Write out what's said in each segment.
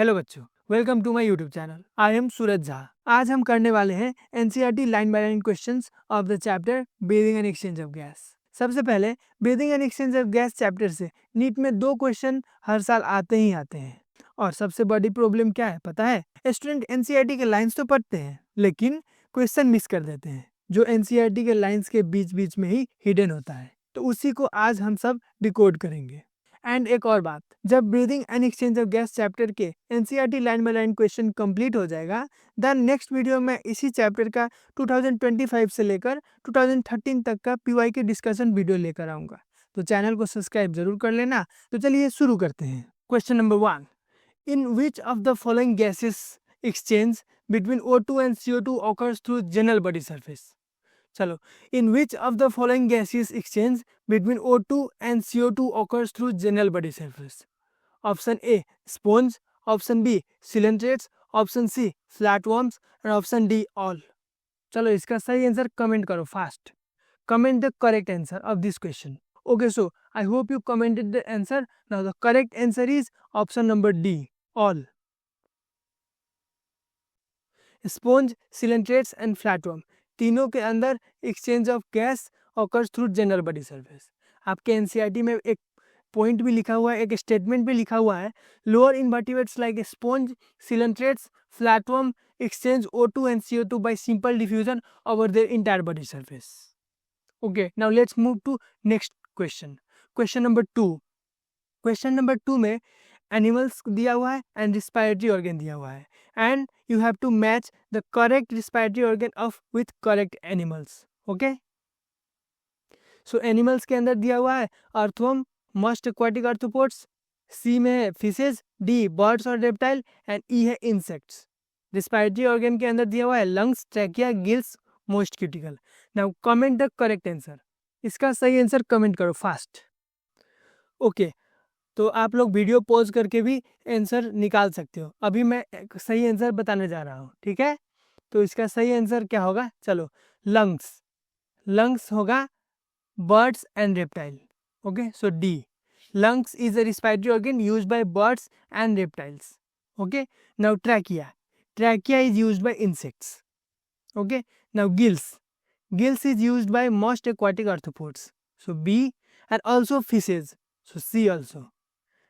Hello बच्चों, welcome to my YouTube channel. I am Suraj Jha. आज हम करने वाले हैं NCERT line by line questions of the chapter breathing and exchange of gas. सबसे पहले breathing and exchange of gas chapter से नीट में 2 क्वेश्चन हर साल आते ही आते हैं। और सबसे बड़ी प्रॉब्लम क्या है पता है? स्टूडेंट एनसीईआरटी के लाइन्स तो पढ़ते हैं लेकिन क्वेश्चन मिस कर देते हैं, जो एनसीईआरटी के लाइन्स के बीच बीच में ही हिडन होता है। तो उसी को आज हम सब डिकोड करेंगे। एंड एक और बात, जब breathing and exchange of gas chapter के NCERT line by line question complete हो जाएगा, देन नेक्स्ट वीडियो में इसी चैप्टर का 2025 से लेकर 2013 तक का पीवाई के डिस्कशन वीडियो लेकर आऊंगा। तो चैनल को सब्सक्राइब जरूर कर लेना। तो चलिए शुरू करते हैं। Question number 1, in which of the following gases exchange between O2 and CO2 occurs through general body surface. चलो, in which of the following gases exchange between O2 and CO2 occurs through general body surface. Option A sponge, option B coelenterates, option C flatworms and option D all. चलो, इसका सही answer comment करो fast. Comment the correct answer of this question. Okay, so I hope you commented the answer. Now the correct answer is option number D, all. Sponge, coelenterates and flatworm, तीनों के अंदर exchange of gas occurs through general body surface. आपके NCERT में एक point भी लिखा हुआ है, एक स्टेटमेंट भी लिखा हुआ है, lower invertebrates like sponge, coelenterates, flatworm exchange O2 and CO2 by simple diffusion over their entire body surface. Okay, now let's move to next question. Question number 2. Question number 2 में एनिमल्स दिया हुआ है and respiratory organ दिया हुआ है, and you have to match the correct respiratory organ of with correct animals. Okay, so animals के अंदर दिया हुआ है earthworm, most aquatic arthropods, C में है फिशेज, डी बर्ड्स और रेप्टाइल, एंड ई है इंसेक्ट्स। रिस्पायरेटरी ऑर्गन के अंदर दिया हुआ है lungs, trachea, gills, moist cuticle. Now comment the correct answer. इसका सही आंसर कमेंट करो फास्ट। ओके, तो आप लोग वीडियो पॉज करके भी आंसर निकाल सकते हो। अभी मैं सही आंसर बताने जा रहा हूँ, ठीक है? तो इसका सही आंसर क्या होगा? चलो, लंग्स। लंग्स होगा birds and reptile. Okay, so D, lungs is a respiratory organ used by birds and reptiles. Okay, now trachea. Trachea is used by insects. Okay, now gills. Gills is used by most aquatic arthropods. So B, and also fishes. So C also.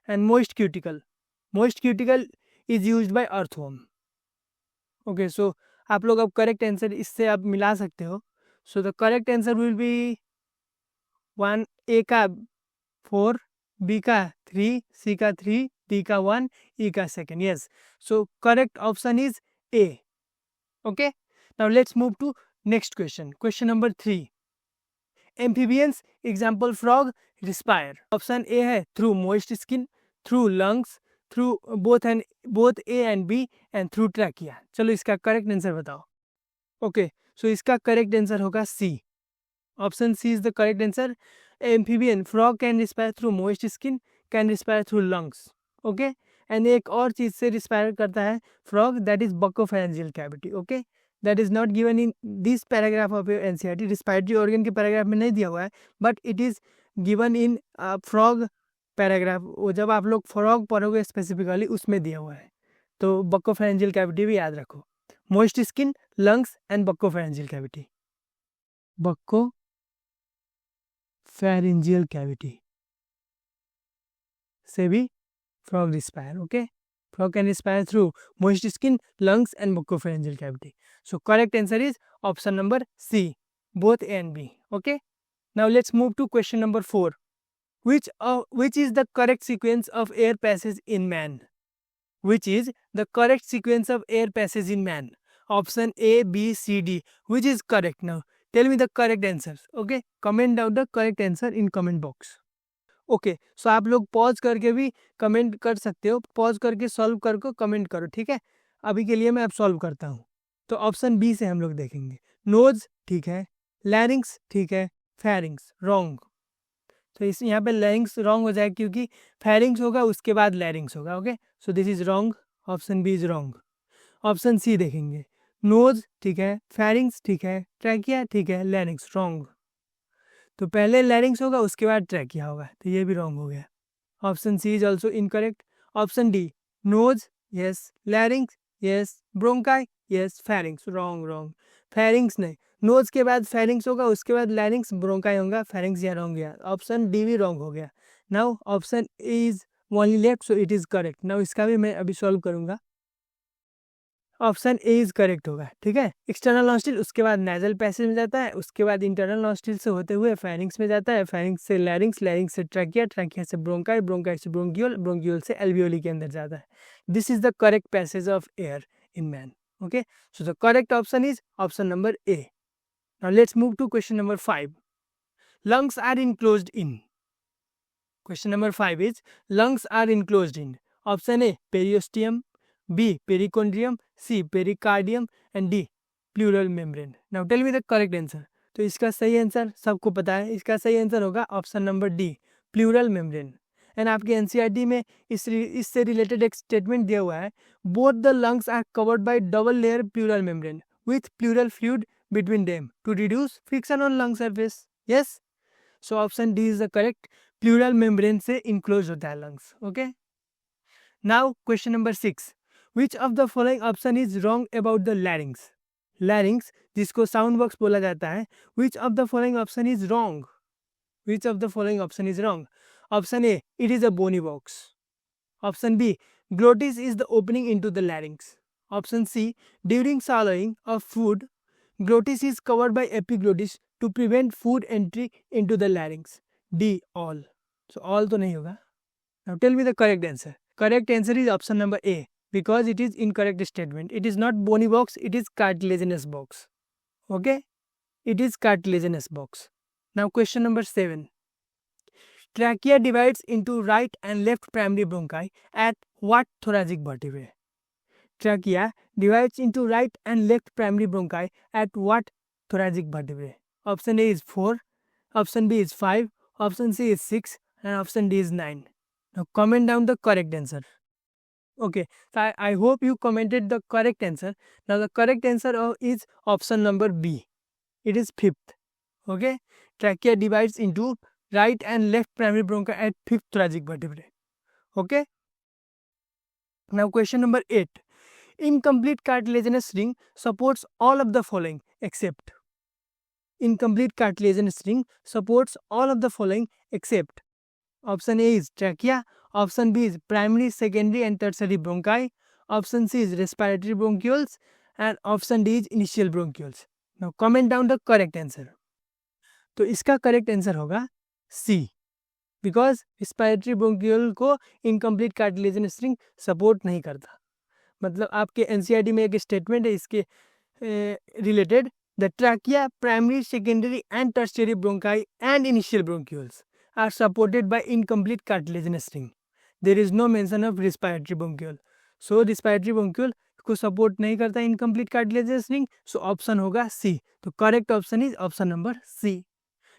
And moist cuticle. Moist cuticle is used by earthworm. Okay, so आप लोग अब correct answer इससे आप मिला सकते हो. So the correct answer will be 1, A का 4, B का 3, C का 3, D का 1, E का 2. Yes, so correct option is A. Okay, now let's move to next question. Question number 3. Amphibians, example frog, respire. Option A है through moist skin, through lungs, through both A and B, and through trachea. चलो, इसका correct answer बताओ. Okay, so इसका correct answer होगा C. Option C is the correct answer. Amphibian frog can respire through moist skin, can respire through lungs. Okay, and एक और चीज से respire करता है frog, that is buccopharyngeal cavity. Okay, that is not given in this paragraph of your NCERT. Respiratory organ के paragraph में नहीं दिया हुआ है, but it is given in frog paragraph. वो जब आप लोग फ्रॉग पढ़ोगे स्पेसिफिकली उसमें दिया हुआ है. तो बकोफेरेंजियल कैविटी भी याद रखो. Moist skin, lungs and buccopharyngeal cavity. Buccopharyngeal cavity से भी frog respire. Okay, frog can respire through moist skin, lungs and bronchopharyngeal cavity. So correct answer is option number C, both A and B. Okay, now let's move to question number 4. Which is the correct sequence of air passage in man? Which is the correct sequence of air passage in man? Option A, B, C, D. Which is correct? Now tell me the correct answers. Okay, comment down the correct answer in comment box. Okay, so आप लोग pause करके भी comment कर सकते हो. Pause करके solve करके comment करो, ठीक है? अभी के लिए मैं अब सॉल्व करता हूँ. तो ऑप्शन बी से हम लोग देखेंगे. नोज ठीक है, लैरिंग्स ठीक है, फेरिंग्स रॉन्ग. तो इस यहाँ पे लैरिंग्स रॉन्ग हो जाएगा क्योंकि फेरिंग्स होगा उसके बाद लैरिंग्स होगा. Okay, so this is wrong. Option B is wrong. Option C देखेंगे. नोज ठीक है, फेरिंग्स ठीक है, ट्रैकिया ठीक है, लैरिंग्स रॉन्ग. तो पहले लैरिंग्स होगा उसके बाद ट्रैकिया होगा, तो ये भी रॉन्ग हो गया. Option C is also incorrect. Option D, nose yes, larynx, yes, bronchi, yes, pharynx, wrong wrong, pharynx नहीं, नोज के बाद फेरिंग्स होगा, उसके बाद लैरिंग्स, ब्रोंकाई होगा, फेरिंग्स या रॉन्ग गया, ऑप्शन डी भी रॉन्ग हो गया। Now option A is only left, so it is correct. Now इसका भी मैं अभी सॉल्व करूंगा। ऑप्शन ए इज करेक्ट होगा, ठीक है। एक्सटर्नल नॉस्ट्रिल, उसके बाद नेजल पैसेज में जाता है, उसके बाद इंटरनल नॉस्ट्रिल से होते हुए फेरिंग्स में जाता है, फेरिंग्स से लैरिंग्स, लैरिंग्स से ट्रैकिया, ट्रैकिया से ब्रोंकाई, ब्रोंकाई से ब्रोंकियोल, ब्रोंकियोल से एल्वियोली के अंदर जाता है। This is the correct passage of air in man. Okay, so the correct option is option number A. Now let's move to question number 5। lungs are enclosed in, question number 5 is lungs are enclosed in option A periosteum, B perichondrium, C pericardium and D pleural membrane. Now tell me the correct answer. तो इसका सही answer सबको पता है, इसका सही answer होगा option number D pleural membrane. And आपके एनसीईआरटी में इससे रिलेटेड एक स्टेटमेंट दिया हुआ है, both the lungs are covered by double layer pleural membrane with pleural fluid between them to reduce friction on lung surface. Yes, so option D is the correct, pleural membrane से enclose होता है lungs. Okay, now question number 6, which of the following option is wrong about the लैरिंग्स। लैरिंग्स जिसको sound box बोला जाता है, which of the following option is wrong, which of the following option is wrong. Option A it is a bony box, option B glottis is the opening into the larynx, option C during swallowing of food glottis is covered by epiglottis to prevent food entry into the larynx, D all. So all तो नहीं होगा। Now tell me the correct answer. Correct answer is option number A because it is incorrect statement. It is not bony box, it is cartilaginous box. Okay, it is cartilaginous box. Now question number 7. Trachea divides into right and left primary bronchi at what thoracic vertebrae? Trachea divides into right and left primary bronchi at what thoracic vertebrae? Option A is 4, option B is 5, option C is 6 and option D is 9. Now comment down the correct answer. Okay, so I hope you commented the correct answer. Now the correct answer is option number B. It is 5th. Okay, trachea divides into right and left primary bronchi at 5th thoracic vertebrae. Okay, now question number 8. Incomplete cartilaginous ring supports all of the following except. Incomplete cartilaginous ring supports all of the following except. Option A is trachea, option B is primary, secondary and tertiary bronchi, option C is respiratory bronchioles and option D is initial bronchioles. Now comment down the correct answer. तो इसका correct answer होगा C, because respiratory bronchiole को incomplete cartilaginous ring support नहीं करता। मतलब आपके NCERT में एक स्टेटमेंट है इसके related, the trachea, primary, secondary and tertiary bronchi and initial bronchioles are supported by incomplete cartilaginous ring. There is no mention of respiratory bronchiole. So respiratory bronchiole को support नहीं करता incomplete cartilaginous ring, so option होगा C. तो correct option is option number C.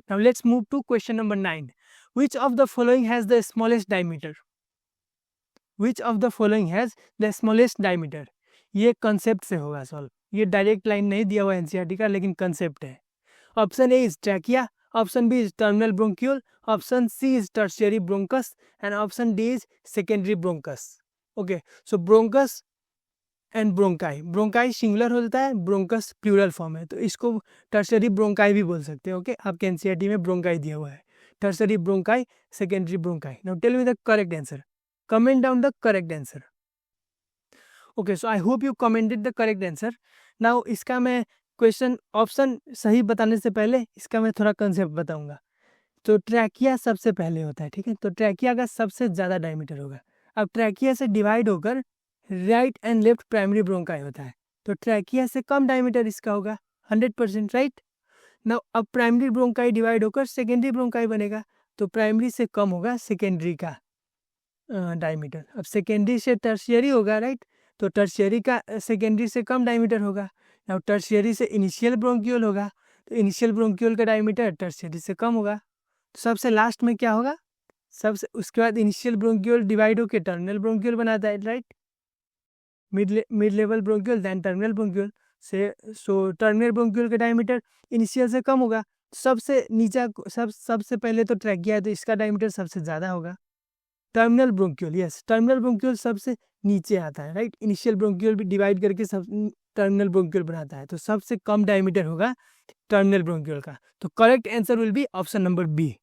Now let's move to question number 9। Which of the following has the smallest diameter? Which of the following has the smallest diameter? ये concept से होगा solve, ये direct line नहीं दिया हुआ NCERT का, लेकिन concept है। Option A is trachea, option B is terminal bronchiole, option C is tertiary bronchus and option D is secondary bronchus. Okay, so bronchus and bronchi, bronchi singular होता है, bronchus plural form है, तो इसको tertiary bronchi भी बोल सकते हैं। Okay, आपके एनसीईआरटी में ब्रोंकाई दिया हुआ है, tertiary bronchi, secondary bronchi. Now tell me the correct answer. Comment down the correct answer. Okay, so I hope you commented the correct answer. Now इसका मैं क्वेश्चन ऑप्शन सही बताने से पहले इसका मैं थोड़ा कंसेप्ट बताऊंगा। तो ट्रैकिया सबसे पहले होता है, ठीक है, तो ट्रैकिया का सबसे ज़्यादा डायमीटर होगा। अब ट्रैकिया से डिवाइड होकर right and left primary bronchi होता है, तो ट्रैकिया से कम डायमीटर इसका होगा 100%, राइट। ना अब प्राइमरी ब्रोंकाई डिवाइड होकर सेकेंडरी ब्रोंकाई बनेगा, तो प्राइमरी से कम होगा सेकेंडरी का डायमीटर। अब सेकेंडरी से टर्शियरी होगा, राइट, तो टर्शियरी का सेकेंडरी से कम डायमीटर होगा। ना टर्शियरी से इनिशियल ब्रोंक्यूल होगा, तो इनिशियल ब्रोंक्यूल का डायमीटर टर्शियरी से कम होगा। तो सबसे लास्ट में क्या होगा, सबसे उसके बाद इनिशियल ब्रोंक्यूल डिवाइड होकर टर्मिनल ब्रोंक्यूल बनाता है, right, mid level bronchiole then terminal bronchiole से। सो टर्मिनल ब्रोंक्यूल का डायमीटर इनिशियल से कम होगा, सबसे नीचा सबसे पहले तो ट्रैकिया है, तो इसका डायमीटर सबसे ज़्यादा होगा। Terminal bronchiole, yes, terminal bronchiole सबसे नीचे आता है, राइट। इनिशियल ब्रोंक्यूल भी डिवाइड करके सब टर्मिनल ब्रोंक्यूल बनाता है, तो सबसे कम डायमीटर होगा टर्मिनल ब्रोंक्यूल का। तो correct answer will be option number B.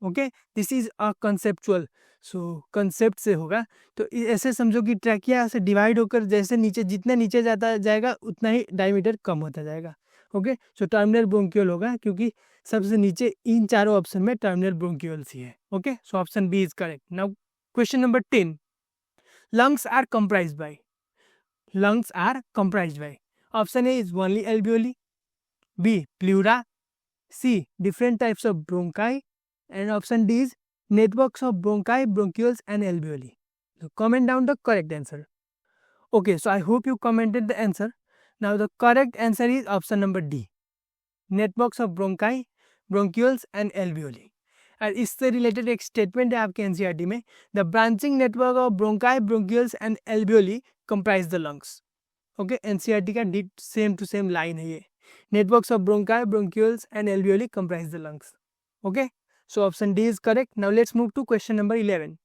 Okay, this is a conceptual, so concept से होगा। तो ऐसे समझो कि ट्रैकिया से डिवाइड होकर जैसे नीचे, जितना नीचे जाता जाएगा उतना ही डायमीटर कम होता जाएगा। ओके, सो टर्मिनल ब्रोंक्यूल होगा, क्योंकि सबसे नीचे इन चारों ऑप्शन में टर्मिनल ब्रोंक्यूल्स ही है। Okay, so option B is correct. Now question number 10, lungs are comprised by, lungs are comprised by, option A is only alveoli, B pleura, C different types of bronchi, and option D is networks of bronchi, bronchioles and alveoli. So comment down the correct answer. Okay, so I hope you commented the answer. Now the correct answer is option number D, networks of bronchi, bronchioles and alveoli. और इससे related एक statement है आपके NCERT में, the branching network of bronchi, bronchioles and alveoli comprise the lungs. Okay, NCERT का same to same line है ये, networks of bronchi, bronchioles and alveoli comprise the lungs. Okay, so option D is correct. Now let's move to question number 11,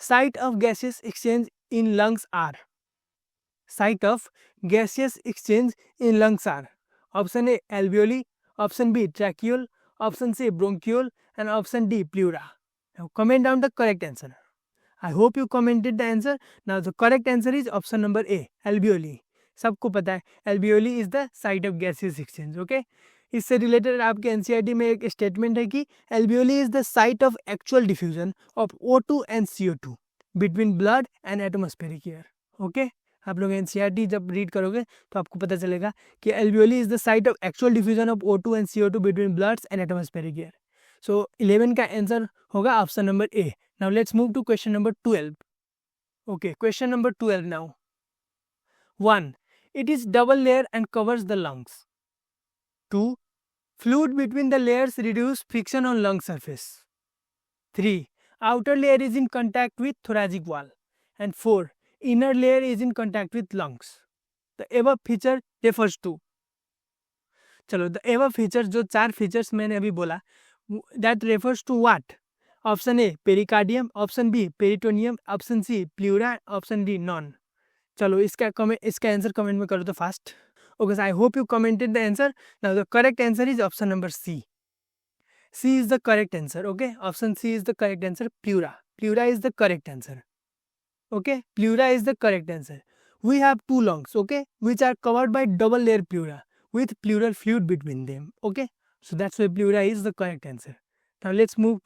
site of gases exchange in lungs are, site of gaseous exchange in lungs are, option A alveoli, option B tracheal, option C bronchiole and option D pleura. Now comment down the correct answer. I hope you commented the answer. Now the correct answer is option number A alveoli. सबको पता है alveoli is the site of gaseous exchange. Okay, इससे related आपके NCERT में एक statement है कि alveoli is the site of actual diffusion of O2 and CO2 between blood and atmospheric air. Okay, आप लोग एनसीईआरटी जब रीड करोगे तो आपको पता चलेगा कि alveoli is the site of actual diffusion of O2 and CO2 between bloods and atmospheric air. So 11 का आंसर होगा option number A. Now let's move to question number 12। Okay, question number 12 now. 1, it is double layer and covers the lungs. 2, fluid between the layers reduce friction on lung surface. 3, outer layer is in contact with thoracic wall, and 4, inner layer is in contact with lungs. The above feature refers to, चलो the above features जो 4 features मैंने अभी बोला, that refers to what? Option A pericardium, option B peritoneum, option C pleura, option D none. चलो इसका answer comment में करो तो fast. Okay, I hope you commented the answer. Now the correct answer is option number C, C is the correct answer. Okay, option C is the correct answer, pleura, pleura is the correct answer. Okay, pleura is the correct answer. We have 2 lungs, okay, which are covered by double layer pleura with pleural fluid between them. Okay, so that's why pleura is the correct answer. Now let's move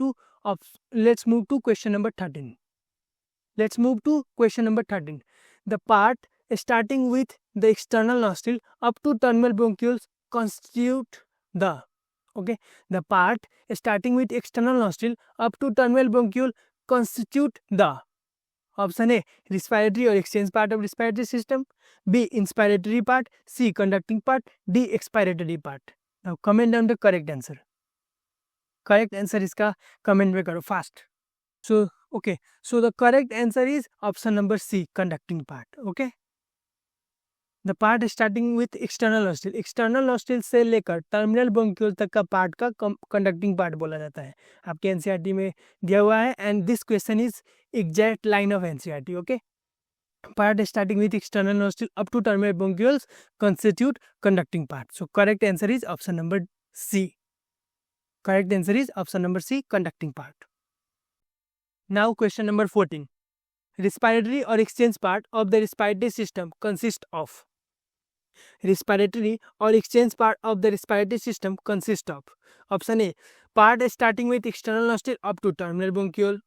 to question number 13. Let's move to question number 13. The part starting with the external nostril up to terminal bronchioles constitute the, okay, the part starting with external nostril up to terminal bronchiole constitute the, option A respiratory और exchange part of respiratory system, B inspiratory part, C conducting part, D expiratory part. Now comment down the correct answer. Correct answer इसका comment में करो fast. So okay, so the correct answer is option number C conducting part. Okay, the part starting with external nostril, external nostril से लेकर terminal bronchiole तक का part का conducting part बोला जाता है, आपके एनसीईआरटी में दिया हुआ है। And this question is exact line of NCERT. Okay, part starting with external nostril up to terminal bronchioles constitute conducting part. So correct answer is option number C. Correct answer is option number C, conducting part. Now question number 14. Respiratory or exchange part of the respiratory system consist of. Respiratory or exchange part of the respiratory system consist of. Option A, part starting with external nostril up to terminal bronchiole,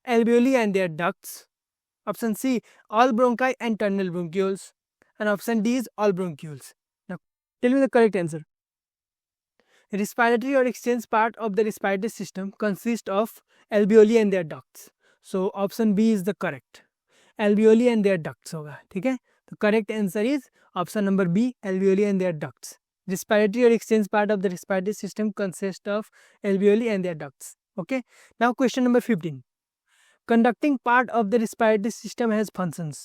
alveoli and their ducts. Option C, all bronchi and terminal bronchioles. And option D is all bronchioles. Now, tell me the correct answer. Respiratory or exchange part of the respiratory system consists of alveoli and their ducts. So, option B is the correct. Alveoli and their ducts होगा, ठीक है? The correct answer is option number B, alveoli and their ducts. Respiratory or exchange part of the respiratory system consists of alveoli and their ducts. Okay. Now, question number 15. Conducting part of the respiratory system has functions.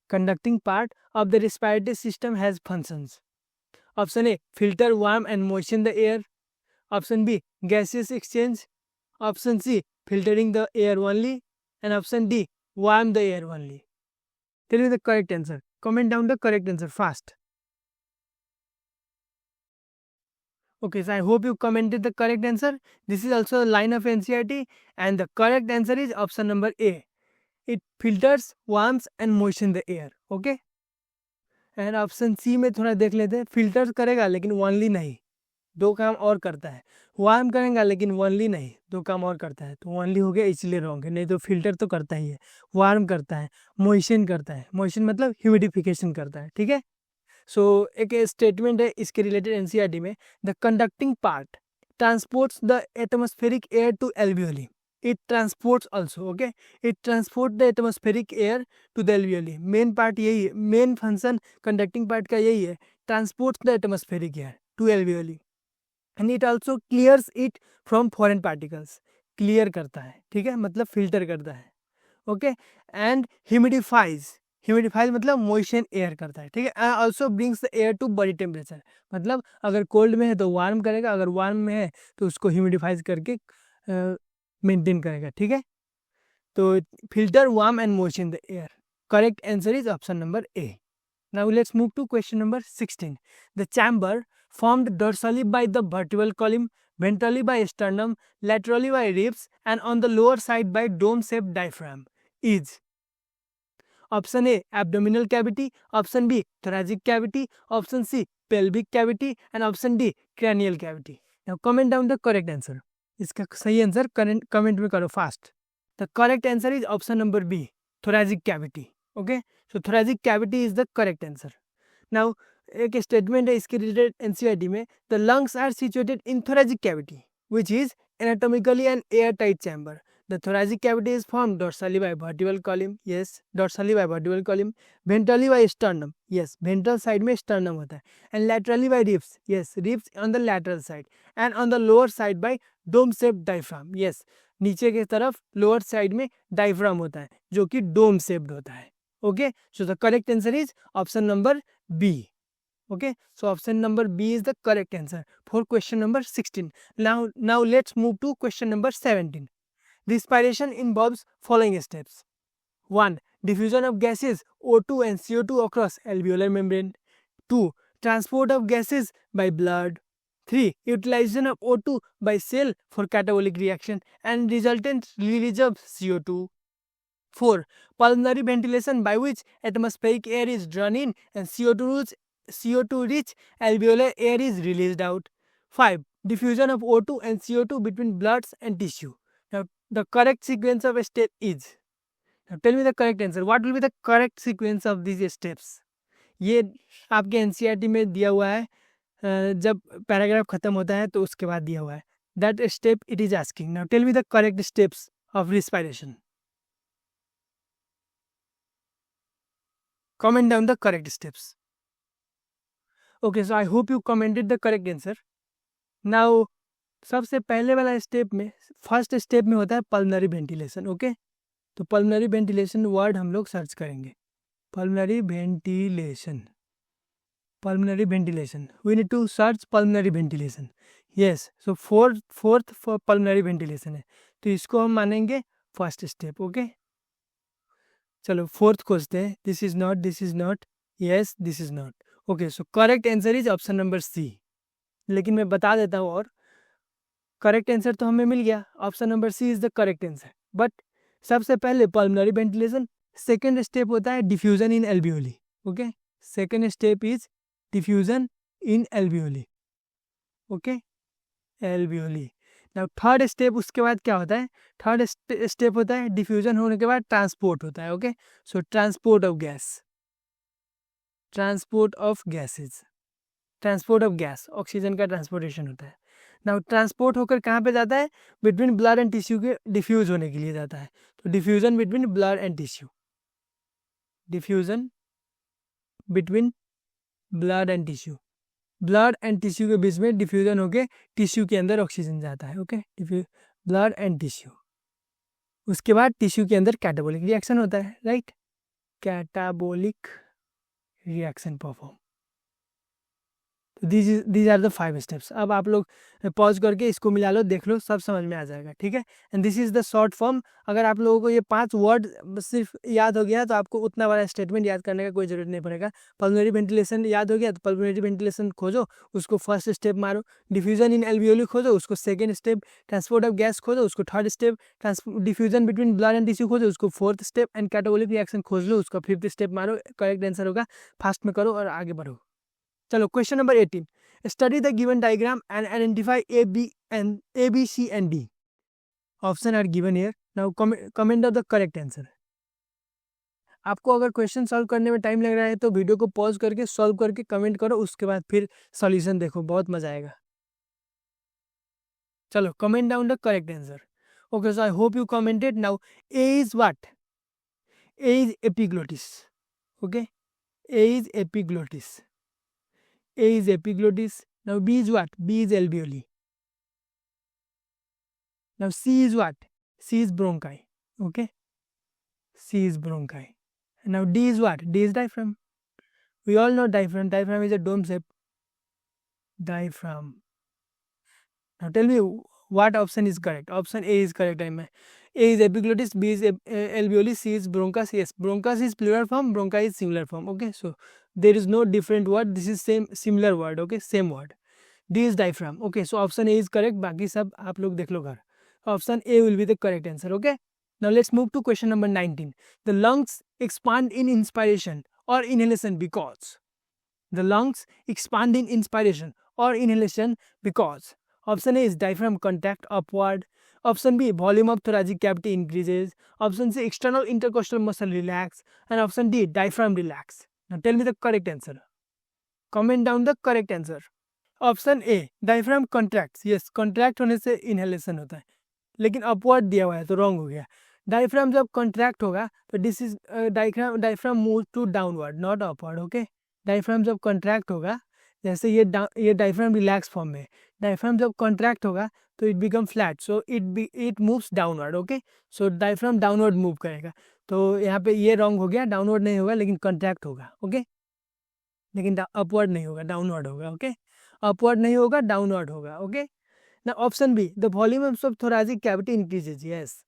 Conducting part of the respiratory system has functions. Option A, filter, warm and moisten the air. Option B, gaseous exchange. Option C, filtering the air only. and option D, warm the air only. Tell me the correct answer. Comment down the correct answer fast. Okay, so I hope you commented the correct answer. This is also a line of NCERT, and the correct answer is option number A. It filters, warms and moistens the air. Okay. And option C में थोड़ा देख लेते हैं. Filter करेगा लेकिन only नहीं, दो काम और करता है. वार्म करेगा लेकिन ओनली नहीं, दो काम और करता है. तो ओनली हो गया इसलिए रॉन्ग है, नहीं तो फिल्टर तो करता ही है, वार्म करता है, मोइशन करता है. मोइशन मतलब ह्यूमिडिफिकेशन करता है. ठीक है. सो एक स्टेटमेंट है इसके रिलेटेड एनसीईआरटी में. The conducting part transports the atmospheric air to alveoli. It transports also. Okay, it transport the atmospheric air to the alveoli. Main part यही है, मेन फंक्शन कंडक्टिंग पार्ट का यही है, transports the atmospheric air to alveoli. And it also clears it from foreign particles. Clear करता है, ठीक है, मतलब फिल्टर करता है. ओके. एंड ह्यूमिडिफाइज, ह्यूमिडिफाइज मतलब मोइशन एयर करता है. ठीक है. And also brings the air to body temperature. मतलब अगर कोल्ड में है तो वार्म करेगा, अगर वार्म में है तो उसको ह्यूमिडिफाइज करके मेंटेन करेगा. ठीक है. तो filter, warm and moisten the air. Correct answer is option number A. Now let's move to question number 16. The chamber formed dorsally by the vertebral column, ventrally by sternum, laterally by ribs, and on the lower side by dome-shaped diaphragm is option A, abdominal cavity, option B, thoracic cavity, option C, pelvic cavity, and option D, cranial cavity. Now comment down the correct answer. इसका सही answer comment में करो fast. The correct answer is option number B, thoracic cavity. Okay. So thoracic cavity is the correct answer. Now एक statement है इसके related NCERT में. The lungs are situated in thoracic cavity which is anatomically an airtight chamber. The thoracic cavity is formed dorsally by vertebral column. Yes, dorsally by vertebral column. Ventrally by sternum. Yes, ventral side में sternum होता है. And laterally by ribs. Yes, ribs on the lateral side. And on the lower side by dome-shaped diaphragm. Yes, नीचे की तरफ lower side में diaphragm होता है जो कि डोम शेप्ड होता है. Okay. So the correct answer is option number B. Okay, so option number B is the correct answer for question number 16. Now let's move to question number 17. Respiration involves following steps. 1. Diffusion of gases O2 and CO2 across alveolar membrane. 2. Transport of gases by blood. 3. Utilization of O2 by cell for catabolic reaction and resultant release of CO2. 4. Pulmonary ventilation by which atmospheric air is drawn in and CO2 rich alveolar air is released out. 5. Diffusion of O2 and CO2 between bloods and tissue. Now the correct sequence of step is. Now tell me the correct answer. What will be the correct sequence of these steps? ये आपके NCERT में दिया हुआ है, जब paragraph खत्म होता है तो उसके बाद दिया हुआ है. That step it is asking. Now tell me the correct steps of respiration. Comment down the correct steps. Okay, so I hope you commented the correct answer. Now सबसे पहले वाला स्टेप में, फर्स्ट स्टेप में होता है pulmonary ventilation. Okay. तो pulmonary ventilation word हम लोग सर्च करेंगे. Pulmonary ventilation, pulmonary ventilation, we need to search pulmonary ventilation. Yes, so fourth pulmonary ventilation है, तो इसको हम मानेंगे फर्स्ट स्टेप. ओके. चलो फोर्थ खोजते हैं. This is not, this is not, yes this is not. Okay, so correct answer is option number C. लेकिन मैं बता देता हूँ, और करेक्ट आंसर तो हमें मिल गया, option number C is the correct answer. But सबसे पहले पल्मनरी वेंटिलेशन, सेकेंड स्टेप होता है diffusion in alveoli. Okay, second step is diffusion in alveoli. Okay, alveoli. Now third step उसके बाद क्या होता है? थर्ड स्टेप होता है डिफ्यूजन होने के बाद ट्रांसपोर्ट होता है. Okay, so transport of gas, transport of gases, transport of gas, oxygen का ट्रांसपोर्टेशन होता है. नाउ ट्रांसपोर्ट होकर कहाँ पे जाता है? बिटवीन ब्लड एंड टिश्यू के डिफ्यूज होने के लिए जाता है. तो diffusion between blood and tissue, diffusion between blood and tissue, blood and tissue के बीच में डिफ्यूजन होकर टिश्यू के अंदर ऑक्सीजन जाता है. Okay, blood and tissue. उसके बाद टिश्यू के अंदर कैटाबोलिक रिएक्शन होता है. Right, catabolic reaction perform. These are the 5 steps. अब आप लोग पॉज करके इसको मिला लो, देख लो, सब समझ में आ जाएगा, ठीक है। And this is the short form. अगर आप लोगों को ये 5 वर्ड सिर्फ याद हो गया तो आपको उतना बड़ा स्टेटमेंट याद करने का कोई जरूरत नहीं पड़ेगा। पल्मोनरी वेंटिलेशन याद हो गया तो पल्मोनरी वेंटिलेशन खोजो, उसको फर्स्ट स्टेप मारो। डिफ्यूजन इन एल्वियोली खोजो, उसको second step. Transport of gas खोजो, उसको third step. Diffusion between blood and tissue खोजो, उसको fourth step. And catabolic reaction खोज लो, उसका 5th स्टेप मारो। करेक्ट आंसर होगा। फास्ट में करो और आगे बढ़ो। चलो question number 18, study the given diagram and identify A B C and D. Option are given here, now comment the correct answer. आपको अगर क्वेश्चन सॉल्व करने में टाइम लग रहा है तो वीडियो को पॉज करके सॉल्व करके कमेंट करो, उसके बाद फिर सॉल्यूशन देखो, बहुत मजा आएगा। चलो comment down the correct answer. Okay, so I hope you commented. Now A is what? A is epiglottis. Okay, A is epiglottis. A is epiglottis. Now B is what? B is alveoli. Now C is what? C is bronchi. Okay. C is bronchi. And now D is what? D is diaphragm. We all know diaphragm. Diaphragm is a dome shape. Diaphragm. Now tell me what option is correct. Option A is correct. A is epiglottis. B is alveoli. C is bronchus. Yes, bronchus is plural form. Bronchi is singular form. Okay. So there is no different word. This is same similar word. Okay, same word. D is diaphragm. Okay, so option A is correct. बाकी सब आप लोग देख लो घर. Option A will be the correct answer. Okay. Now let's move to question number 19. The lungs expand in inspiration or inhalation because. The lungs expand in inspiration or inhalation because. Option A is diaphragm contract upward. Option B, volume of thoracic cavity increases. Option C, external intercostal muscle relax. And option D, diaphragm relax. Now tell me the correct answer. Comment down the correct answer. Option A, diaphragm contracts. Yes, contract होने से inhalation होता है, लेकिन upward दिया हुआ है तो wrong हो गया। डायफ्राम जब कॉन्ट्रैक्ट होगा तो this is diaphragm move to downward not upward. Okay, diaphragm जब कॉन्ट्रैक्ट होगा, जैसे ये डायफ्राम रिलैक्स फॉर्म में, डायफ्राम जब कॉन्ट्रैक्ट होगा तो it become flat, so it moves downward. Okay, so diaphragm downward move करेगा, तो यहाँ पे ये रॉन्ग हो गया, डाउनवर्ड नहीं होगा लेकिन कॉन्ट्रैक्ट होगा। ओके, लेकिन अपवर्ड नहीं होगा, डाउनवर्ड होगा। ओके, अपवर्ड नहीं होगा, डाउनवर्ड होगा। ओके, ना option B, the volume of thoracic cavity increases. Yes,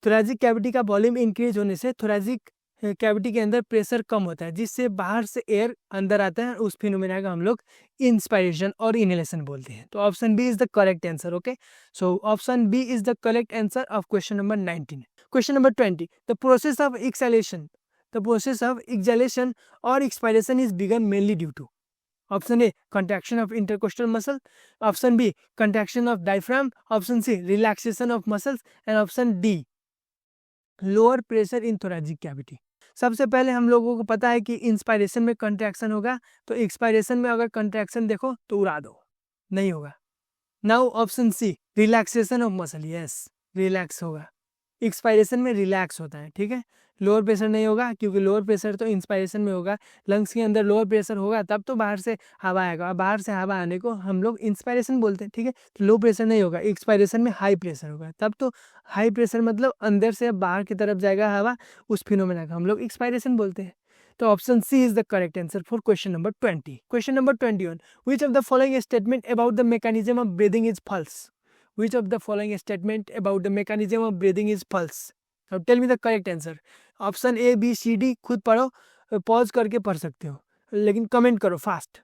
thoracic cavity का वॉल्यूम इंक्रीज होने से थोरेसिक कैविटी के अंदर प्रेशर कम होता है, जिससे बाहर से एयर अंदर आता है। उस फिनोमेना का हम लोग इंस्पायरेशन और इनहेलेशन बोलते हैं। तो option B is the correct answer. Okay, so option B is the correct answer of question number 19। क्वेश्चन number 20, the process of exhalation, the process of exhalation or expiration is begun mainly due to. Option A, contraction of intercostal muscle. Option B, contraction of diaphragm. Option C, relaxation of muscles. And option D, lower pressure in thoracic cavity. सबसे पहले हम लोगों को पता है कि inspiration में contraction होगा, तो एक्सपायरेशन में अगर कंट्रैक्शन देखो तो उड़ा दो, नहीं होगा। Now option C, relaxation of muscle. Yes, relax होगा, एक्सपायरेशन में रिलैक्स होता है। ठीक है, लोअर प्रेशर नहीं होगा, क्योंकि लोअर प्रेशर तो इंस्पायरेशन में होगा। लंग्स के अंदर लोअर प्रेशर होगा तब तो बाहर से हवा आएगा, और बाहर से हवा आने को हम लोग इंस्पायरेशन बोलते हैं। ठीक है, तो लो प्रेशर नहीं होगा, एक्सपायरेशन में हाई प्रेशर होगा, तब तो हाई प्रेशर मतलब अंदर से बाहर की तरफ जाएगा हवा, उस फिनोमेना का हम लोग एक्सपायरेशन बोलते हैं। तो option C is the correct answer for question number 20। क्वेश्चन number 21, which of the following statement about the mechanism of breathing is false. Which of the following statement about the mechanism of breathing is false? Now tell me the correct answer. Option A, B, C, D खुद पढ़ो, pause करके पढ़ सकते हो, लेकिन comment करो fast.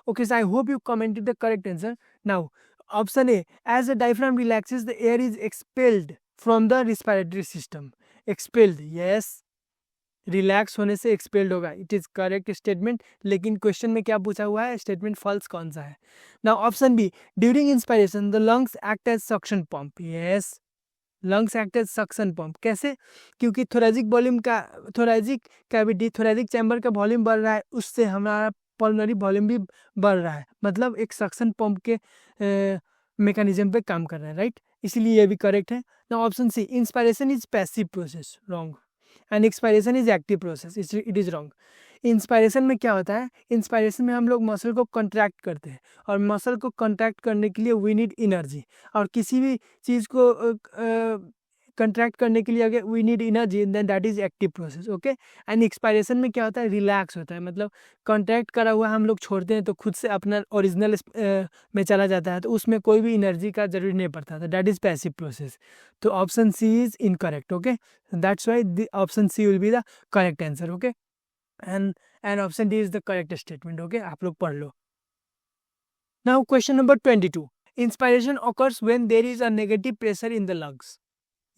Okay, so I hope you commented the correct answer. Now, option A, as the diaphragm relaxes, the air is expelled from the respiratory system. Expelled, yes. Relax होने से एक्सपेल्ड होगा, it is correct statement, लेकिन question में क्या पूछा हुआ है, statement false कौन सा है। Now option B, during inspiration the lungs act as suction pump. Yes, lungs act as suction pump. कैसे? क्योंकि थोरेसिक वॉल्यूम का, थोरेसिक कैविटी, थोरेसिक चैम्बर का वॉल्यूम बढ़ रहा है, उससे हमारा पल्मोनरी वॉल्यूम भी बढ़ रहा है, मतलब एक सक्शन पंप के मैकेनिज्म पे काम कर रहा है, राइट, इसीलिए ये भी करेक्ट है। Now option C, inspiration is passive process, wrong, and expiration is active process, it is wrong. Inspiration में क्या होता है, इंस्पायरेशन में हम लोग मसल को कॉन्ट्रैक्ट करते हैं, और मसल को कॉन्ट्रैक्ट करने के लिए वी नीड एनर्जी, और किसी भी चीज़ को कंट्रैक्ट करने के लिए अगर we need energy then that is active process, okay. And expiration में क्या होता है, रिलैक्स होता है, मतलब कॉन्ट्रैक्ट करा हुआ हम लोग छोड़ते हैं तो खुद से अपना ओरिजिनल में चला जाता है, तो उसमें कोई भी एनर्जी का जरूरी नहीं पड़ता था, दैट इज पैसिव प्रोसेस। तो option C is incorrect, okay. That's why the option C will be the correct answer, okay. And option D is the correct statement, okay. आप लोग पढ़ लो। Now question number 22, inspiration occurs when there is a negative pressure in the lungs.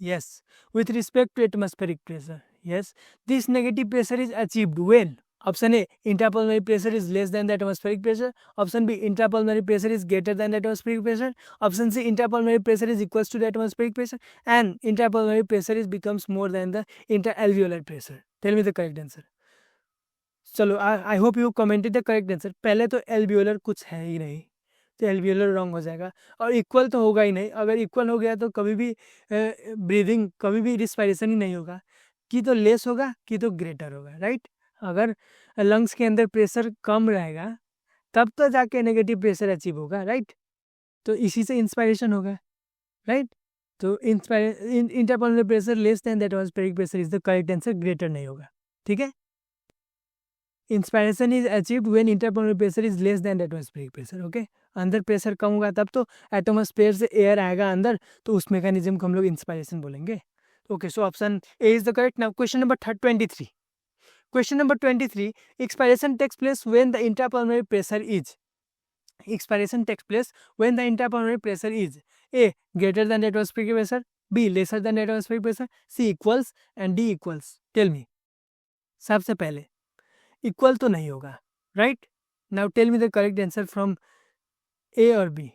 Yes, with respect to atmospheric pressure. Yes, this negative pressure is achieved when option A, intrapulmonary pressure is less than the atmospheric pressure. Option B, intrapulmonary pressure is greater than the atmospheric pressure. Option C, intrapulmonary pressure is equals to the atmospheric pressure, and intrapulmonary pressure is becomes more than the interalveolar pressure. Tell me the correct answer. चलो, आई hope you commented the correct answer. पहले तो alveolar कुछ है ही नहीं, तो alveolar wrong हो जाएगा, और इक्वल तो होगा ही नहीं। अगर इक्वल हो गया तो कभी भी ब्रीदिंग, कभी भी रिस्पायरेशन ही नहीं होगा, कि तो लेस होगा कि तो ग्रेटर होगा, राइट। अगर लंग्स के अंदर प्रेशर कम रहेगा तब तो जाके नेगेटिव प्रेशर अचीव होगा, राइट। तो इसी से इंस्पायरेशन होगा, राइट। तो interpulmonary pressure less than that atmospheric pressure is the correct answer, greater नहीं होगा, ठीक है। Inspiration is achieved when interpulmonary pressure is less than atmospheric pressure, okay. अंदर प्रेशर कम होगा तब तो एटमॉस्फेयर से एयर आएगा अंदर, तो उस मैकेनिज्म को हम लोग इंस्पायरेशन बोलेंगे, okay. So option A is the correct. Now question number 23, question number 23, expiration takes place when the intrapulmonary pressure is, expiration takes place when the interpulmonary pressure is A, greater than the atmospheric pressure, B, lesser than the atmospheric pressure, C, equals and D equals. Tell me. सबसे पहले equal तो नहीं होगा, right. Now tell me the correct answer from A और B.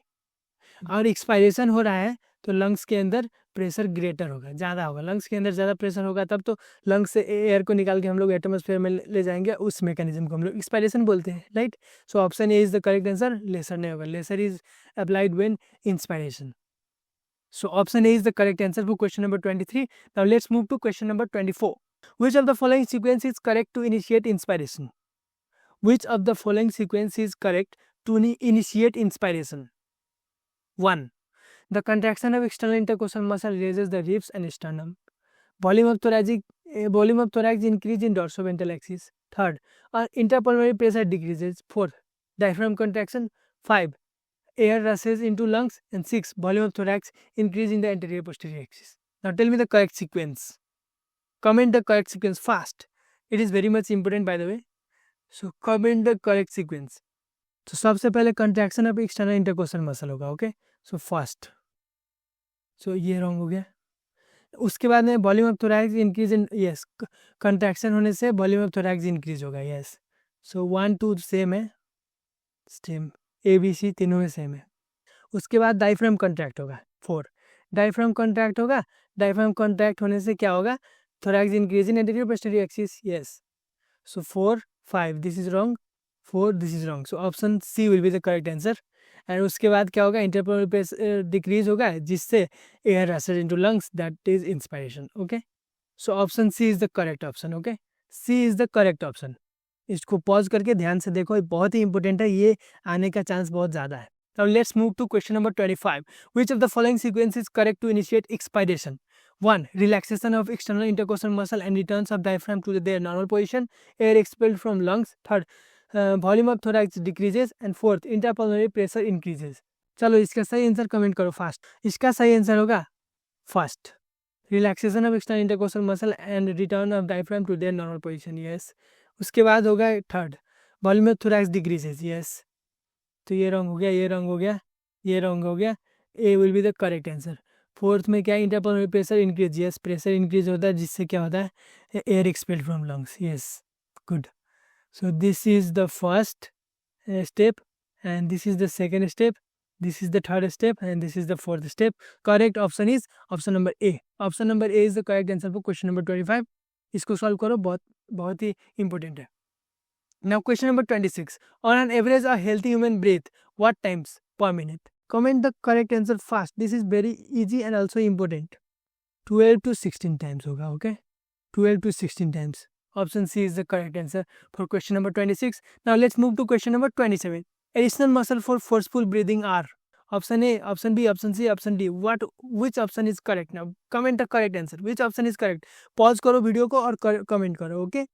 और expiration हो रहा है तो लंग्स के अंदर प्रेशर ग्रेटर होगा, ज़्यादा होगा। लंग्स के अंदर ज़्यादा प्रेशर होगा तब तो लंग्स से एयर को निकाल के हम लोग एटमॉस्फेयर में ले जाएंगे, उस मैकेनिज्म को हम लोग एक्सपायरेशन बोलते हैं, right. So option A is the correct answer, lesser नहीं होगा, lesser is applied when inspiration. So option A is the correct answer for question number 23। Now let's move to question number 24। Which of the following sequence is correct to initiate inspiration? Which of the following sequence is correct to initiate inspiration? 1. The contraction of external intercostal muscle raises the ribs and sternum. Volume of thorax increase in dorsoventral axis. 3rd, interpulmonary pressure decreases. 4th, diaphragm contraction. 5, air rushes into lungs. And 6, volume of thorax increase in the anterior posterior axis. Now tell me the correct sequence. Comment the correct sequence fast. It is very much important by the way. So comment the correct sequence. तो सबसे पहले contraction of external intercostal muscle होगा, okay. So first, सो ये wrong हो गया। उसके बाद में volume of thorax increase in, yes, contraction होने से वॉल्यूम ऑफ थोरैक्स इंक्रीज होगा, यस। सो 1 2 सेम है, सेम ए बी सी तीनों में सेम है। उसके बाद डायफ्राम कॉन्ट्रैक्ट होगा, 4 डायफ्राम कॉन्ट्रैक्ट होगा। डायफ्राम कॉन्ट्रैक्ट होने से क्या होगा, thorax increase in anterior posterior axis, yes. So 4 5 this is wrong, 4 this is wrong, so option C will be the correct answer. And उसके बाद क्या होगा, interpulmonary pressure decrease होगा जिससे air rushes into lungs, that is inspiration, okay. So option C is the correct option, okay. C is the correct option. इसको pause करके ध्यान से देखो, बहुत ही इंपॉर्टेंट है, ये आने का चांस बहुत ज़्यादा है। Now let's move to question number 25. Which of the following sequence is correct to initiate expiration? 1. Relaxation of external intercostal muscle and returns of diaphragm to their normal position. Air expelled from lungs. 3rd, volume of thorax decreases. And 4th, interpulmonary pressure increases. चलो इसका सही answer comment करो fast. इसका सही answer होगा first, relaxation of external intercostal muscle and return of diaphragm to their normal position, yes. उसके बाद होगा 3rd, volume of thorax decreases, yes. तो ये रॉन्ग हो गया, ये रॉन्ग हो गया, ये रॉन्ग हो गया। A will be the correct answer. 4th में क्या है, interpulmonary pressure increase, yes, pressure increase होता है जिससे क्या होता है, air expelled from lungs, yes, good. So this is the first step and this is the second step, this is the third step and this is the fourth step. Correct option is option number A. Option number A is the correct answer for question number 25। इसको solve करो, बहुत ही important है। Now question number 26. On an average, a healthy human breathes what times per minute? Comment the correct answer fast. This is very easy and also important. 12 to 16 times होगा, okay? 12 to 16 times. Option C is the correct answer for question number 26. Now let's move to question number 27. Additional muscle for forceful breathing are. Option A, option B, option C, option D, what which option is correct? Now comment the correct answer, which option is correct? Pause करो video को और comment करो. Okay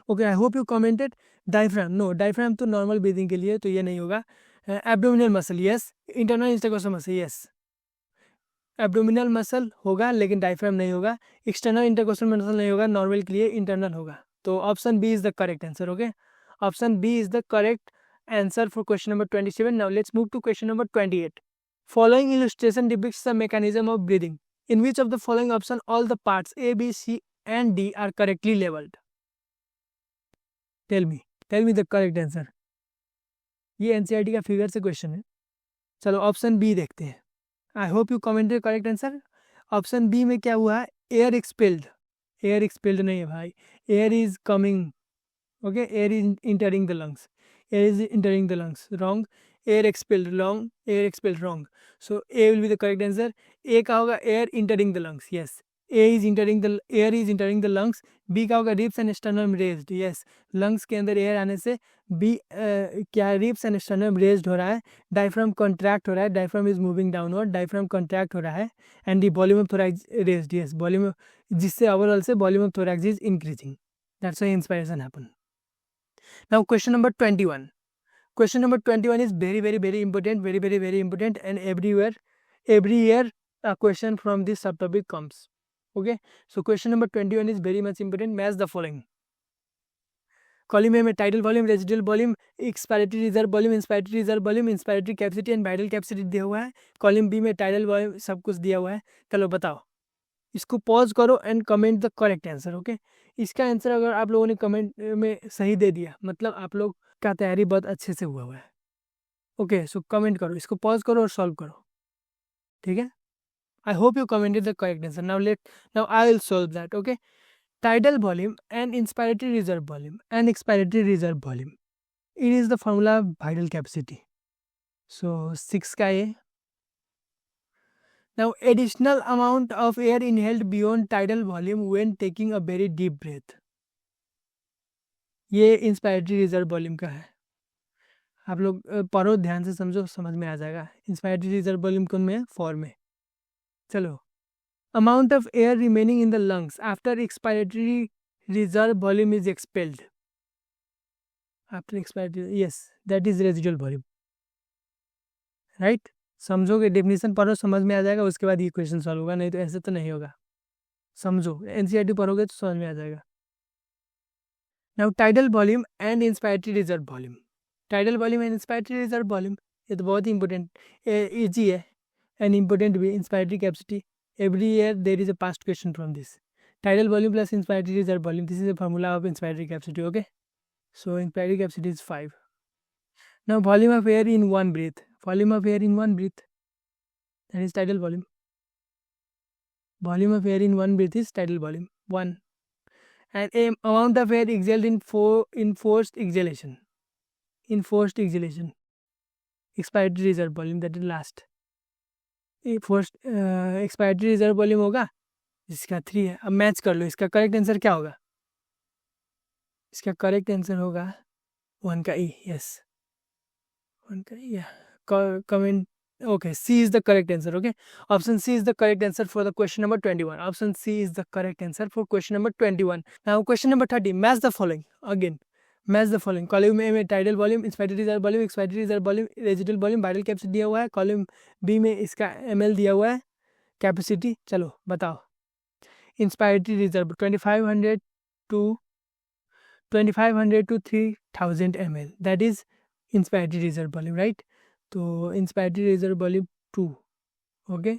okay, I hope you commented. Diaphragm, no, diaphragm तो normal breathing के लिए, तो ये नहीं होगा. Abdominal muscle, yes. Internal intercostal muscle, yes. Abdominal muscle होगा लेकिन डायफ्राम नहीं होगा. एक्सटर्नल इंटरकोस्टल मसल नहीं होगा, नॉर्मल के लिए इंटरनल होगा. तो option B is the correct answer. Okay, option B is the correct answer for question number 27. Now let's move to question number 28. Following illustration depicts the mechanism of breathing. In which of the following option all the parts A, B, C and D are correctly labeled? Tell me the correct answer. ये NCERT का figure से question है. चलो option B देखते हैं. I hope you commented correct answer. Option B में क्या हुआ है? Air expelled. एयर एक्सपेल्ड नहीं है भाई, air is coming. Okay, air is entering the lungs. Air is entering the lungs, wrong. Air expelled, long. Air expelled, wrong. So A will be the correct answer. A का होगा air entering the lungs, yes. A is entering the air is entering the lungs. B का होगा ribs and sternum raised, yes. Lungs के अंदर air आने से B क्या ribs and sternum raised हो रहा है. डायफ्राम कॉन्ट्रैक्ट हो रहा है, diaphragm is moving downward, diaphragm contract हो रहा है. And the volume of thorax raised, yes. Volume, जिससे ओवरऑल से volume of thorax is increasing. That's why inspiration happen. Now question number 21. Question number 21 is very important, very important, and every year a question from this subtopic comes. Okay, so question number 21 is very much important. Match the following. Column A में tidal volume, residual volume, expiratory reserve volume, inspiratory reserve volume, inspiratory capacity and vital capacity दिया हुआ है. Column B में tidal volume, सब कुछ दिया हुआ है. चलो बताओ, इसको पॉज करो and comment the correct answer. Okay, इसका आंसर अगर आप लोगों ने कमेंट में सही दे दिया, मतलब आप लोग का तैयारी बहुत अच्छे से हुआ है. ओके, सो कमेंट करो, इसको पॉज करो और सॉल्व करो. ठीक है, आई hope you commented the correct answer. Now I will solve that. Okay, tidal volume and inspiratory reserve volume and expiratory reserve volume, it is the formula of vital capacity. So 6 का ये. Now additional amount of air inhaled beyond tidal volume when taking a very deep breath, ये inspiratory reserve volume का है. आप लोग पढ़ो, ध्यान से समझो, समझ में आ जाएगा. inspiratory reserve volume कौन में है? 4 में. चलो, amount of air remaining in the lungs after expiratory reserve volume is expelled. After expiratory, yes, that is residual volume. Right? समझोगे, डेफिनेशन पढ़ो, समझ में आ जाएगा, उसके बाद ये क्वेश्चन सॉल्व होगा, नहीं तो ऐसे तो नहीं होगा. समझो, एनसीईआरटी पढ़ोगे तो समझ में आ जाएगा. Now tidal volume and inspiratory reserve volume. Tidal volume and inspiratory reserve volume, ये तो बहुत ही इंपॉर्टेंट, ईजी है एंड इंपॉर्टेंट भी. Inspiratory capacity, every year there is a past question from this. Tidal volume plus inspiratory reserve volume, this is the formula of inspiratory capacity. Okay, so inspiratory capacity is 5. Now volume of air in one breath, volume of air in one breath, that is tidal volume. Volume of air in one breath is tidal volume 1. And amount of air exhaled in forced exhalation, expiratory reserve volume, that is last. First expiratory reserve volume होगा, जिसका 3 है. अब match कर लो, इसका correct answer क्या होगा? इसका correct answer होगा 1 का ई. यस, 1 का E. Comment. Okay, C is the correct answer. Okay, option C is the correct answer for the question number 21. Option C is the correct answer for question number 21. Now question number 30. Match the following. Again match the following. Column A में tidal volume, inspiratory reserve volume, expiratory reserve volume, residual volume, vital capacity दिया हुआ है. Column B में इसका ML दिया हुआ है, capacity. चलो बताओ, inspiratory reserve 2500 to 3000 ml, that is inspiratory reserve volume. Right, तो इंस्पायरेटरी रिजर्व वॉल्यूम 2. ओके,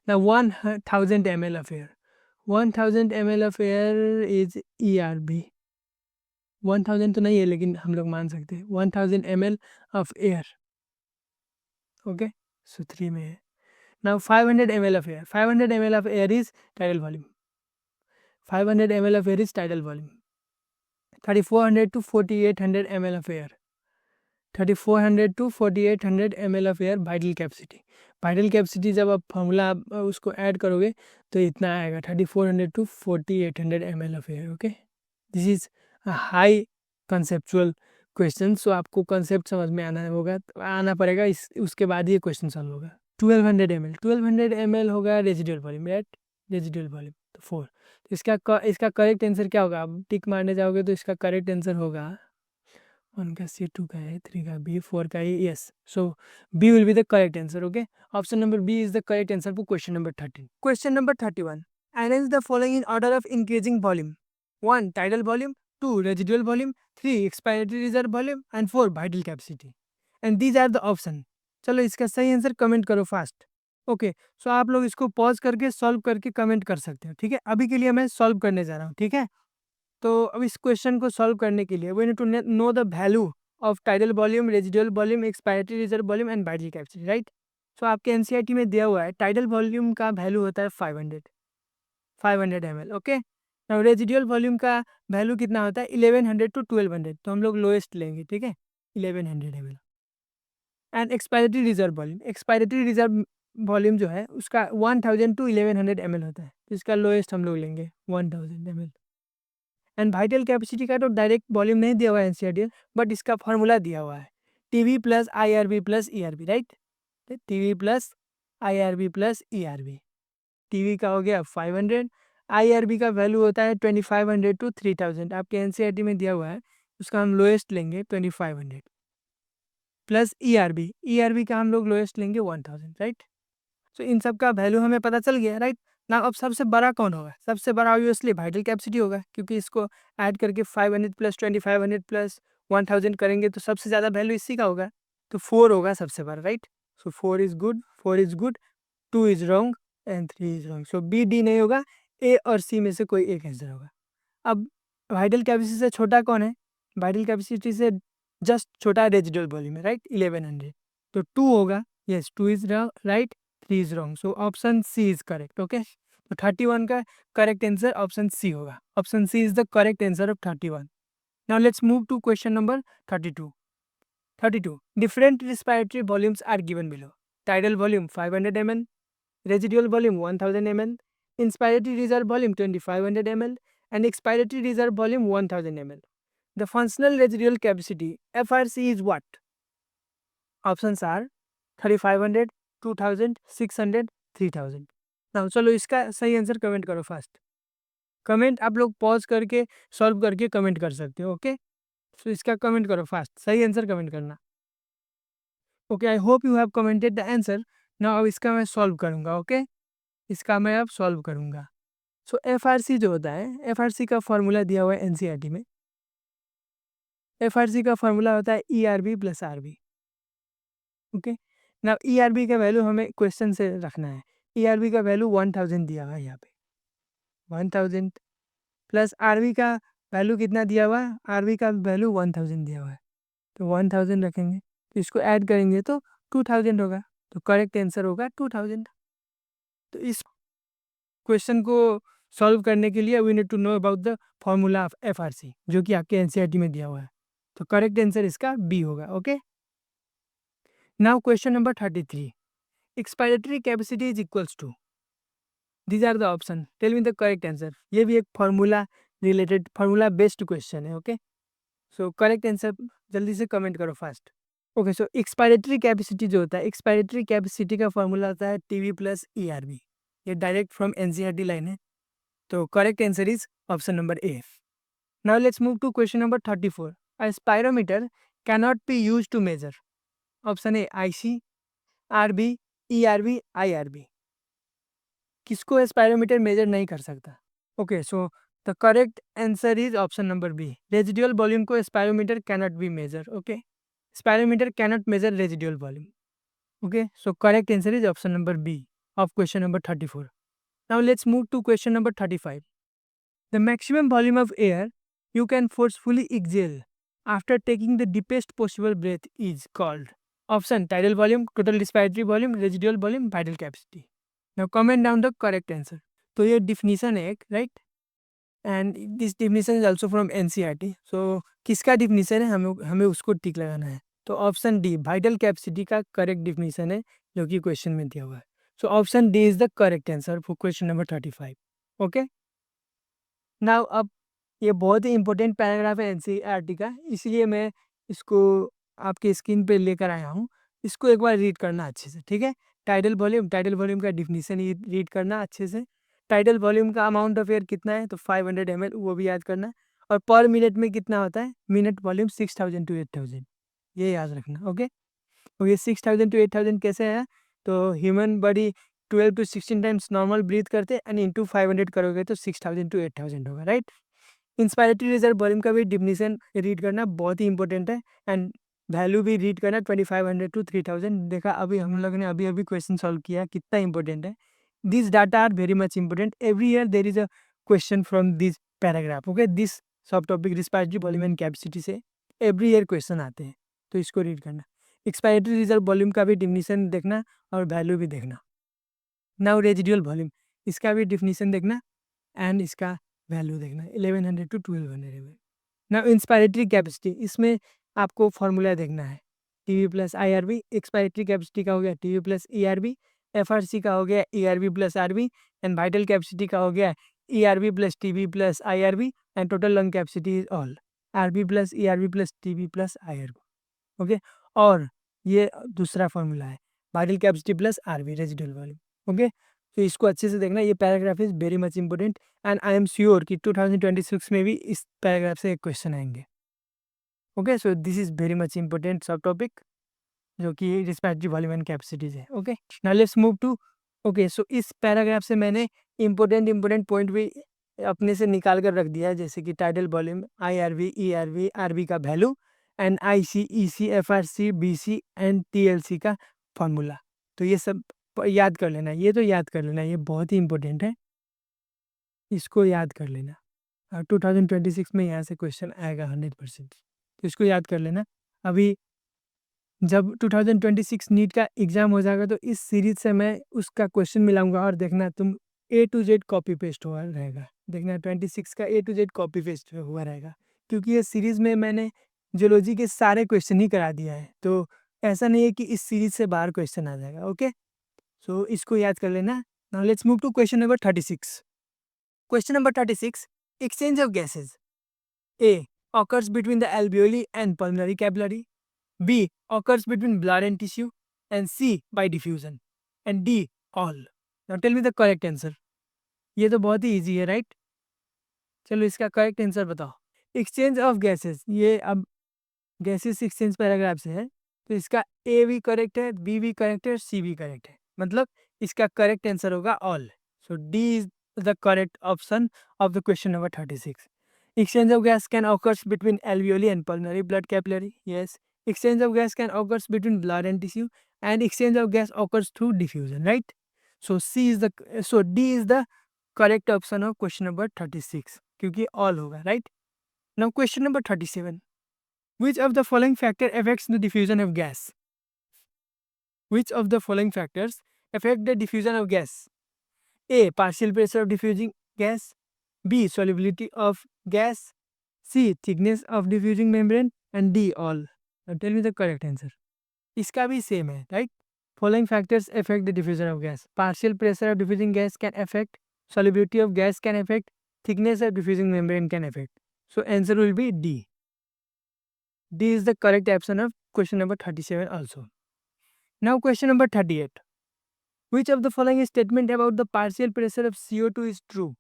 ना 1000 ml of air, 1000 ml of air is ERB. 1000 तो नहीं है, लेकिन हम लोग मान सकते हैं 1000 ml of air. ओके, सो 3 में है. Now 500 ml of air, 500 ml of air is tidal volume, 500 ml of air is tidal volume. 3400 to 4800 ml of air, 3400 to 4800 ml of air vital capacity. Vital capacity जब आप formula उसको add करोगे तो इतना आएगा, 3400 to 4800 ml of air. Okay, this is a high conceptual question, so आपको concept समझ में आना पड़ेगा, इस उसके बाद ये क्वेश्चन सॉल्व होगा। 1200 ml होगा residual volume, right, residual volume तो 4। तो इसका करेक्ट आंसर क्या होगा? आप टिक मारने जाओगे तो इसका करेक्ट आंसर होगा 1 का सी, 2 का है, 3 का बी, 4 का A, yes. So B will be the correct answer, okay. Option number B is the correct answer for question number 13। Question number 31, arrange the following in order of increasing volume. 1 tidal volume, 2 residual volume, 3 expiratory reserve volume and 4 vital capacity, and these are the option. चलो इसका सही answer comment करो fast. Okay, so आप लोग इसको pause करके solve करके comment कर सकते हो, ठीक है। अभी के लिए मैं सॉल्व करने जा रहा हूँ, ठीक है। तो अब इस क्वेश्चन को सॉल्व करने के लिए we need to know the value of tidal volume, residual volume, expiratory reserve volume and vital capacity, right. So आपके एनसीईआरटी में दिया हुआ है टाइडल वॉल्यूम का वैल्यू होता है 500 ml, okay. Now residual volume का वैल्यू कितना होता है? 1100 to 1200, तो हम लोग लोएस्ट लेंगे, ठीक है, 1100 ml। And expiratory reserve volume जो है उसका 1000 to 1100 ml होता है, तो इसका लोएस्ट हम लोग लेंगे 1000 ml। एंड वाइटल कैपेसिटी का तो डायरेक्ट वॉल्यूम नहीं दिया हुआ है एनसीईआरटी, बट इसका फॉर्मूला दिया हुआ है TV plus IRB plus ERB, right. TV plus IRB plus ERB, TV का हो गया 500, आईआरबी का वैल्यू होता है 2500 to 3000, आपके एनसीईआरटी में दिया हुआ है, उसका हम लोएस्ट लेंगे 2500 प्लस ईआरबी का हम लोग लोएस्ट लेंगे 1000, राइट। सो इन सब का वैल्यू हमें पता चल गया, राइट ना। अब सबसे बड़ा कौन होगा? सबसे बड़ा ऑब्वियसली वाइटल कैपेसिटी होगा, क्योंकि इसको ऐड करके 500 प्लस 2500 प्लस 1000 करेंगे तो सबसे ज़्यादा वैल्यू इसी का होगा, तो 4 होगा सबसे बड़ा, right. So 4 is good, 4 is good, 2 is wrong and 3 is wrong. So B D नहीं होगा, ए और सी में से कोई एक आंसर होगा। अब वाइटल कैपेसिटी से छोटा कौन है? वाइटल कैपेसिटी से जस्ट छोटा रेजिडुअल वॉल्यूम है, राइट, 1100, तो 2 होगा, yes 2 is right, 3 is wrong. So option C is correct, okay. तो 31 का करेक्ट आंसर ऑप्शन सी होगा, option C is the correct answer of 31। Now let's move to question number 32। 32 different respiratory volumes are given below. Tidal volume 500 ml, residual volume 1000 ml, inspiratory reserve volume 2500 ml, and expiratory reserve volume 1000 ml. The functional residual capacity FRC is what? Options are 3500, 2000, 600, 3000. Now चलो इसका सही answer comment करो fast. Comment आप लोग pause करके solve करके comment कर सकते हो, ओके। सो इसका कमेंट करो फास्ट, सही आंसर कमेंट करना। Okay, I hope you have commented the answer. Now अब इसका मैं सॉल्व करूँगा, ओके। इसका मैं अब सॉल्व करूँगा। सो एफआरसी जो होता है, एफआरसी का फॉर्मूला दिया हुआ है एनसीईआरटी में। एफआरसी का फॉर्मूला होता है ईआरबी प्लस आरबी, ओके। ना ईआरबी का वैल्यू हमें क्वेश्चन से रखना है। ईआरबी का वैल्यू 1000 दिया हुआ है यहाँ पे, 1000 प्लस आरबी का वैल्यू कितना दिया हुआ है? आरबी का वैल्यू 1000 दिया हुआ है, तो 1000 रखेंगे, तो इसको ऐड करेंगे तो 2000 होगा, तो करेक्ट आंसर होगा 2000। तो इस क्वेश्चन को सॉल्व करने के लिए we need to know about the formula of FRC, जो कि आपके एनसीईआरटी में दिया हुआ है, तो करेक्ट आंसर इसका बी होगा, okay. Now question number 33, expiratory capacity is equals to, these are the option, tell me the correct answer. ये भी एक formula related, formula based question है, ओके। सो करेक्ट आंसर जल्दी से कमेंट करो fast. Okay, so expiratory capacity जो होता है, एक्सपायरेटरी कैपेसिटी का फॉर्मूला होता है टीवी प्लस ईआरबी, ये डायरेक्ट फ्रॉम एनसीईआरटी लाइन है, तो correct answer is option number A. Now let's move to question number 34, a spirometer cannot be use to measure. Option A IC, RV, ERV, IRV, किसको spirometer measure नहीं कर सकता? Okay, so the correct answer is option number B, residual volume को spirometer cannot be measure, okay. Spirometer cannot measure residual volume, okay, so correct answer is option number B of question number 34. Now let's move to question number 35. The maximum volume of air you can forcefully exhale after taking the deepest possible breath is called. Option tidal volume, total respiratory volume, residual volume, vital capacity. Now comment down the correct answer. तो ये definition है एक, right, and this definition is also from NCERT. So किसका definition है, हमें उसको टिक लगाना है। तो ऑप्शन डी वाइटल कैपेसिटी का करेक्ट डिफिनीशन है, जो कि क्वेश्चन में दिया हुआ है। So option D is the correct answer for question number 35, okay. Now अब ये बहुत ही इंपॉर्टेंट पैराग्राफ है एनसीईआरटी का, इसलिए मैं इसको आपके स्क्रीन पे लेकर आया हूँ, इसको एक बार रीड करना अच्छे से, ठीक है? टाइडल वॉल्यूम का डिफिनीशन ये रीड करना अच्छे से। टाइडल वॉल्यूम का अमाउंट ऑफ एयर कितना है, तो 500 ml, वो भी याद करना। और पर मिनट में कितना होता है, मिनट वॉल्यूम 6000 to 8000, ये याद रखना, ओके? और ये 6000 to 8000 कैसे है, तो human body 12 to 16 times normal breath करते हैं, एंड इंटू 500 करोगे तो 6000 to 8000 होगा, राइट? इंस्पायरेटरी रिजर्व वॉल्यूम का भी डिफिनीशन रीड करना बहुत ही इंपॉर्टेंट है, एंड वैल्यू भी रीड करना 2500 to 3000। देखा, अभी हम लोग ने अभी अभी क्वेश्चन सॉल्व किया, कितना इंपॉर्टेंट है। This data are very much important, every year there is a question from this paragraph, okay? This subtopic respiratory volume and capacity से एवरी ईयर क्वेश्चन आते हैं, तो इसको रीड करना। एक्सपायरेटरी रिजर्व वॉल्यूम का भी definition देखना और वैल्यू भी देखना। नाउ रेजिडुअल वॉल्यूम, इसका भी डिफिनीशन देखना एंड इसका वैल्यू देखना, 1100 to 1200 ml। Now inspiratory capacity, इसमें आपको फॉर्मूला देखना है, TV plus IRB। Expiratory capacity का हो गया टीवी प्लस ERB, FRC का हो गया ERB plus RB, and vital capacity का हो गया ERB plus TB plus IRB, and total lung capacity is all RB plus ERB plus TB plus IRB, okay? और ये दूसरा फॉर्मूला है, vital capacity plus RB residual volume, okay? तो इसको अच्छे से देखना, ये paragraph is very much important, and I am sure कि 2026 में भी इस पैराग्राफ से एक क्वेश्चन आएंगे, okay? So this is very much important subtopic, जो कि रिस्पायरेटरी वॉल्यूम एंड कैपेसिटीज है, okay? Now let's move to, okay? So इस पैराग्राफ से मैंने इंपॉर्टेंट पॉइंट भी अपने से निकाल कर रख दिया है, जैसे कि tidal volume, IRV, ERV, RB का value, and IC, EC, FRC, BC and TLC का फॉर्मूला। तो ये सब याद कर लेना, ये तो याद कर लेना, ये बहुत ही इंपॉर्टेंट है, इसको याद कर लेना। 2026 में यहाँ से क्वेश्चन आएगा 100%, तो इसको याद कर लेना। अभी जब 2026 नीट का एग्ज़ाम हो जाएगा, तो इस सीरीज से मैं उसका क्वेश्चन मिलाऊंगा, और देखना तुम A to Z copy paste हुआ रहेगा, देखना 26 का A to Z copy paste हुआ रहेगा, क्योंकि ये सीरीज़ में मैंने जियोलॉजी के सारे क्वेश्चन ही करा दिया है, तो ऐसा नहीं है कि इस सीरीज से बाहर क्वेश्चन आ जाएगा, ओके? सो इसको याद कर लेना। Now let's move to question number 36। Question number 36. Exchange of gases. A. Occurs between the alveoli and pulmonary capillary. B. Occurs between blood and tissue. And C. By diffusion. And D. All. Now tell me the correct answer. ये तो बहुत ही easy है, right? चलो इसका correct answer बताओ। Exchange of gases, ये अब gases exchange paragraph से है, तो इसका A भी करेक्ट है, B भी करेक्ट है, C भी करेक्ट है, मतलब इसका करेक्ट आंसर होगा all. So D is the correct option of the question number 36. Exchange of gas can occurs between alveoli and pulmonary blood capillary. Yes. Exchange of gas can occurs between blood and tissue, and exchange of gas occurs through diffusion, right? So D is the correct option of question number 36, क्योंकि all होगा, right? Now question number 37. Which of the following factor affects the diffusion of gas? Which of the following factors affect the diffusion of gas? A. Partial pressure of diffusing gas. B. Solubility of gas. C. Thickness of diffusing membrane. And D. All. Now tell me the correct answer. इसका भी same है, right? Following factors affect the diffusion of gas. Partial pressure of diffusing gas can affect. Solubility of gas can affect. Thickness of diffusing membrane can affect. So answer will be D. D is the correct option of question number 37 also. Now question number 38. Which of the following statement about the partial pressure of CO2 is true?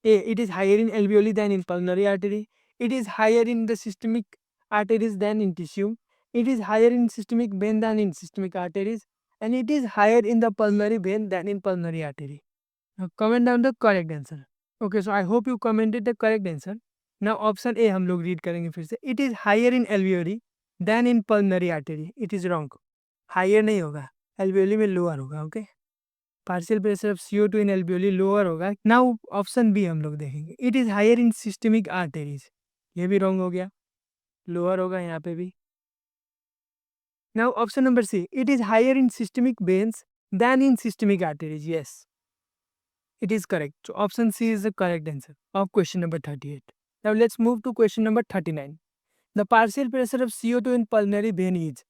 A. It is higher in alveoli than in pulmonary artery. It is higher in the systemic arteries than in tissue. It is higher in systemic vein than in systemic arteries. And it is higher in the pulmonary vein than in pulmonary artery. Now comment down the correct answer. Okay, so I hope you commented the correct answer. Now option A हम लोग read करेंगे फिर से. It is higher in alveoli than in pulmonary artery. It is wrong. Higher नहीं होगा, alveoli में lower होगा, okay? Partial pressure of CO2 in alveoli lower होगा। नाउ ऑप्शन बी हम लोग देखेंगे, it is higher in systemic arteries, ये भी रॉन्ग हो गया, लोअर होगा यहाँ पे भी। Now option number C, it is higher in systemic veins than in systemic arteries, yes it is correct. So option C is the correct answer of question number 38। Now let's move to question number 39। The partial pressure of CO2 in pulmonary vein is,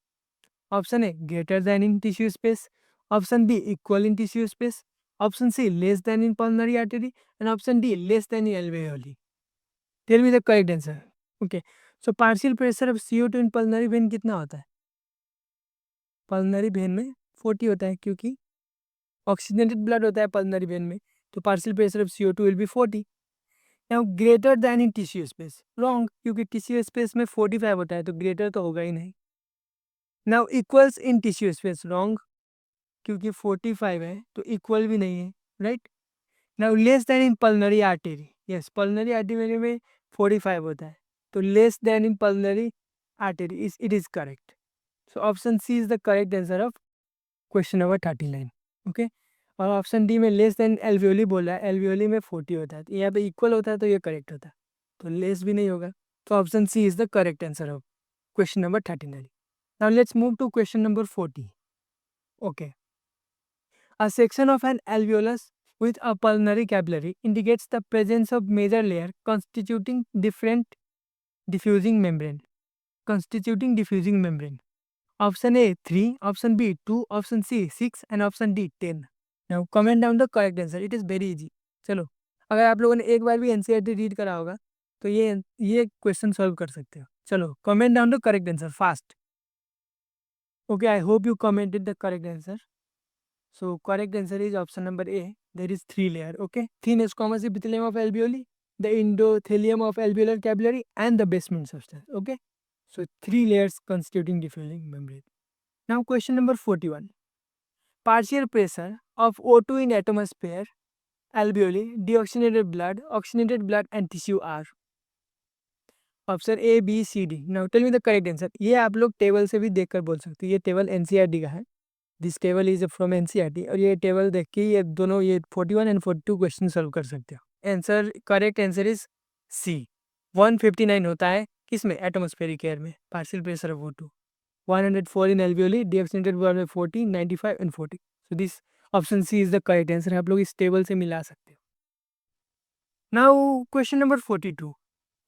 option A greater than in tissue space, option B equal in tissue space, option C less than in pulmonary artery, and option D less than in alveoli. Tell me the correct answer. Okay, so partial pressure of CO2 in pulmonary when कितना होता है? Pulmonary vein में 40 होता है, क्योंकि oxygenated blood होता है pulmonary vein में, तो partial pressure of CO2 will be 40. Now greater than in tissue space, wrong, क्योंकि टिश्यू स्पेस में 45 होता है, तो ग्रेटर तो होगा ही नहीं. Now equals in tissue space, wrong, क्योंकि 45 है तो इक्वल भी नहीं है, right. Now less than in pulmonary artery, yes, pulmonary artery में 45 होता है, तो less than in pulmonary artery is it is correct. So option C is the correct answer of question number 39. Okay. और option D में less than alveoli बोला है, alveoli में 40 होता है, तो यहाँ पे इक्वल होता है तो ये करेक्ट होता है, तो लेस भी नहीं होगा. तो option C is the correct answer of question number 39. Now let's move to question number 40. Okay. A section of an alveolus with a pulmonary capillary indicates the presence of major layer constituting diffusing membrane. Option A 3, option B 2, option C 6 and option D 10. Now comment down the correct answer. It is very easy. चलो, अगर आप लोगों ने एक बार भी NCERT read करा होगा तो ये क्वेश्चन सॉल्व कर सकते हो. चलो, comment down the correct answer fast. Okay, I hope you commented the correct answer. So correct answer is option number A. There is 3 layer. Okay, thinnest commas epithelium of alveoli, the endothelium of alveolar capillary, and the basement substance. Okay, so 3 layers constituting diffusing membrane. Now question number 41. Partial pressure of O2 in atmosphere, alveoli, deoxygenated blood, oxygenated blood, and tissue are. Option A B C D. Now tell me the correct answer. ये आप लोग table से भी देखकर बोल सकते हो, ये टेबल NCERT का है. This table is from NCERT, और ये टेबल देख के ये दोनों, ये 41 एंड 42 क्वेश्चन सॉल्व कर सकते हो. Answer, correct answer is C. 159 होता है किसमें? एटमॉस्फेरिक एयर में partial pressure of O2. 104 in alveoli, deoxygenated blood में 40, 95 and 40. So this option C is the correct answer. आप लोग इस टेबल से मिला सकते हो. Now question number 42.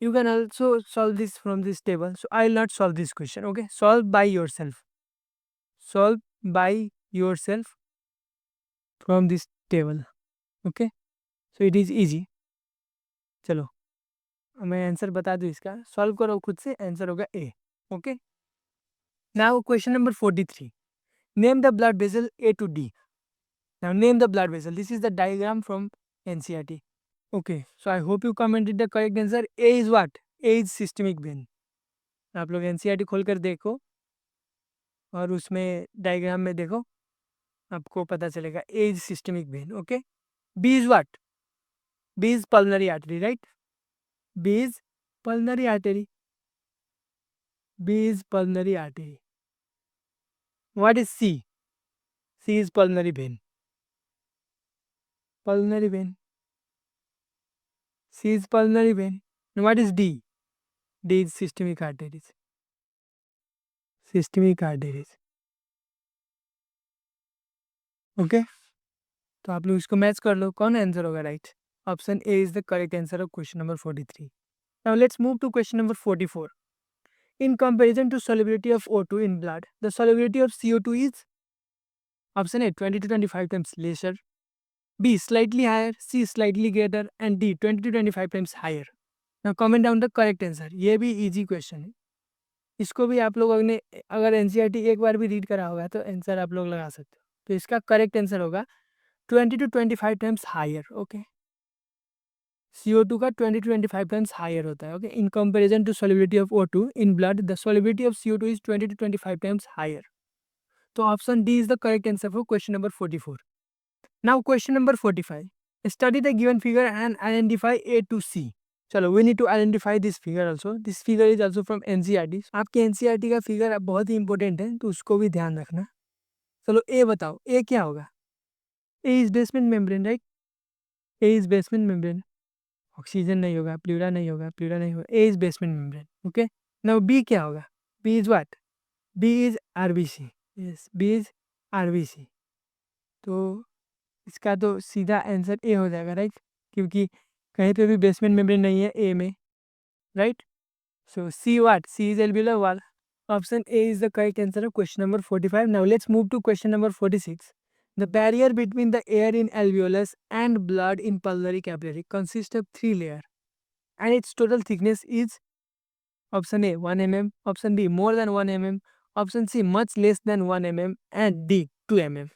You can also solve this from this table. So I will not solve this question. Okay, solve by yourself. Solve by yourself from this table. Okay, so it is easy. चलो, मैं answer बता दूँ इसका. Solve करो खुद से, answer होगा A. Okay. Now question number 43. Name the blood vessel A to D. Now name the blood vessel. This is the diagram from NCERT. Okay, so I hope you commented the correct answer. A is what? A is systemic vein. आप लोग NCERT खोल कर देखो और उसमें diagram में देखो, आपको पता चलेगा. A is systemic vein. Okay. B is what? B is pulmonary artery, right? B is pulmonary artery. B is pulmonary artery. What is C? C is pulmonary vein. Pulmonary vein. C is pulmonary vein. And what is D? D is systemic arteries. Systemic arteries. Okay. तो आप लोग इसको match कर लो, कौन answer होगा right? Option A is the correct answer of question number 43. Now let's move to question number 44. In comparison to solubility of O2 in blood, the solubility of CO2 is option A 20 to 25 times lesser, B slightly higher, C slightly greater, and D 20 to 25 times higher. Now comment down the correct answer. ये भी easy question है, इसको भी आप लोगों ने अगर NCERT एक बार भी रीड करा होगा तो आंसर आप लोग लगा सकते हो. तो इसका करेक्ट आंसर होगा 20 to 25 times higher. Okay, CO2 का 20 to 25 times higher होता है. Okay, in comparison to solubility of O2 in blood, the solubility of CO2 is 20 to 25 times higher. तो option D is the correct answer for question number 44. Now question number 45. Study the given figure and identify A to C. चलो, we need to identify this figure also. This figure is also from NCERT. आपके NCERT का figure बहुत ही important है, तो उसको भी ध्यान रखना. चलो, ए बताओ, ए क्या होगा? A is basement membrane, right? A is basement membrane. Oxygen नहीं होगा, प्लूरा नहीं होगा, प्लूरा नहीं होगा. A is basement membrane. Okay. Now B क्या होगा? B is what? B is RBC. Yes, B is RBC. तो इसका तो सीधा आंसर ए हो जाएगा, राइट? क्योंकि कहीं पे भी बेसमेंट मेम्ब्रेन नहीं है ए में, right? So C what? C is alveolar wall. Option A is the correct answer of question number 45. Now let's move to question number 46. The barrier between the air in alveolus and blood in pulmonary capillary consists of 3 layers, and its total thickness is option A 1 mm, option be more than 1 mm, option C much less than 1 mm and D 2 mm।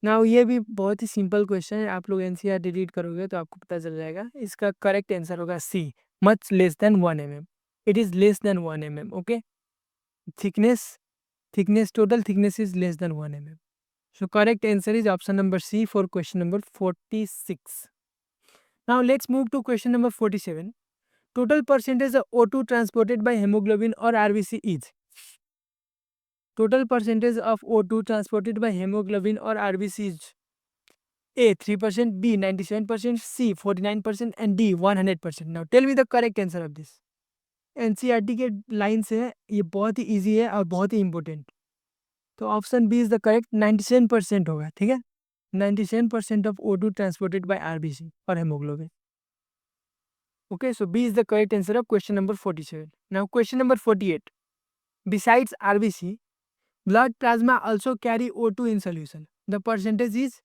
Now ये भी बहुत ही simple question है, आप लोग NCERT read करोगे तो आपको पता चल जाएगा। इसका करेक्ट आंसर होगा C, much less than 1 mm। It is less than 1 mm, okay. thickness total thickness is less than 1 mm, so correct answer is option number C for question number 46. Now let's move to question number 47. Total percentage of O2 transported by hemoglobin or RBC is, total percentage of O2 transported by hemoglobin or RBC is A 3%, B 97%, C 49% and D 100%. Now tell me the correct answer of this. NCERT के line से है, ये बहुत ही easy है और बहुत ही इंपॉर्टेंट। तो option B is the correct, 97% होगा, ठीक है। 97% of O2 transported by RBC or hemoglobin. Okay, so B is the correct answer of question number 47. Now question number 48. Besides RBC, blood plasma also carry O2 in solution. The percentage is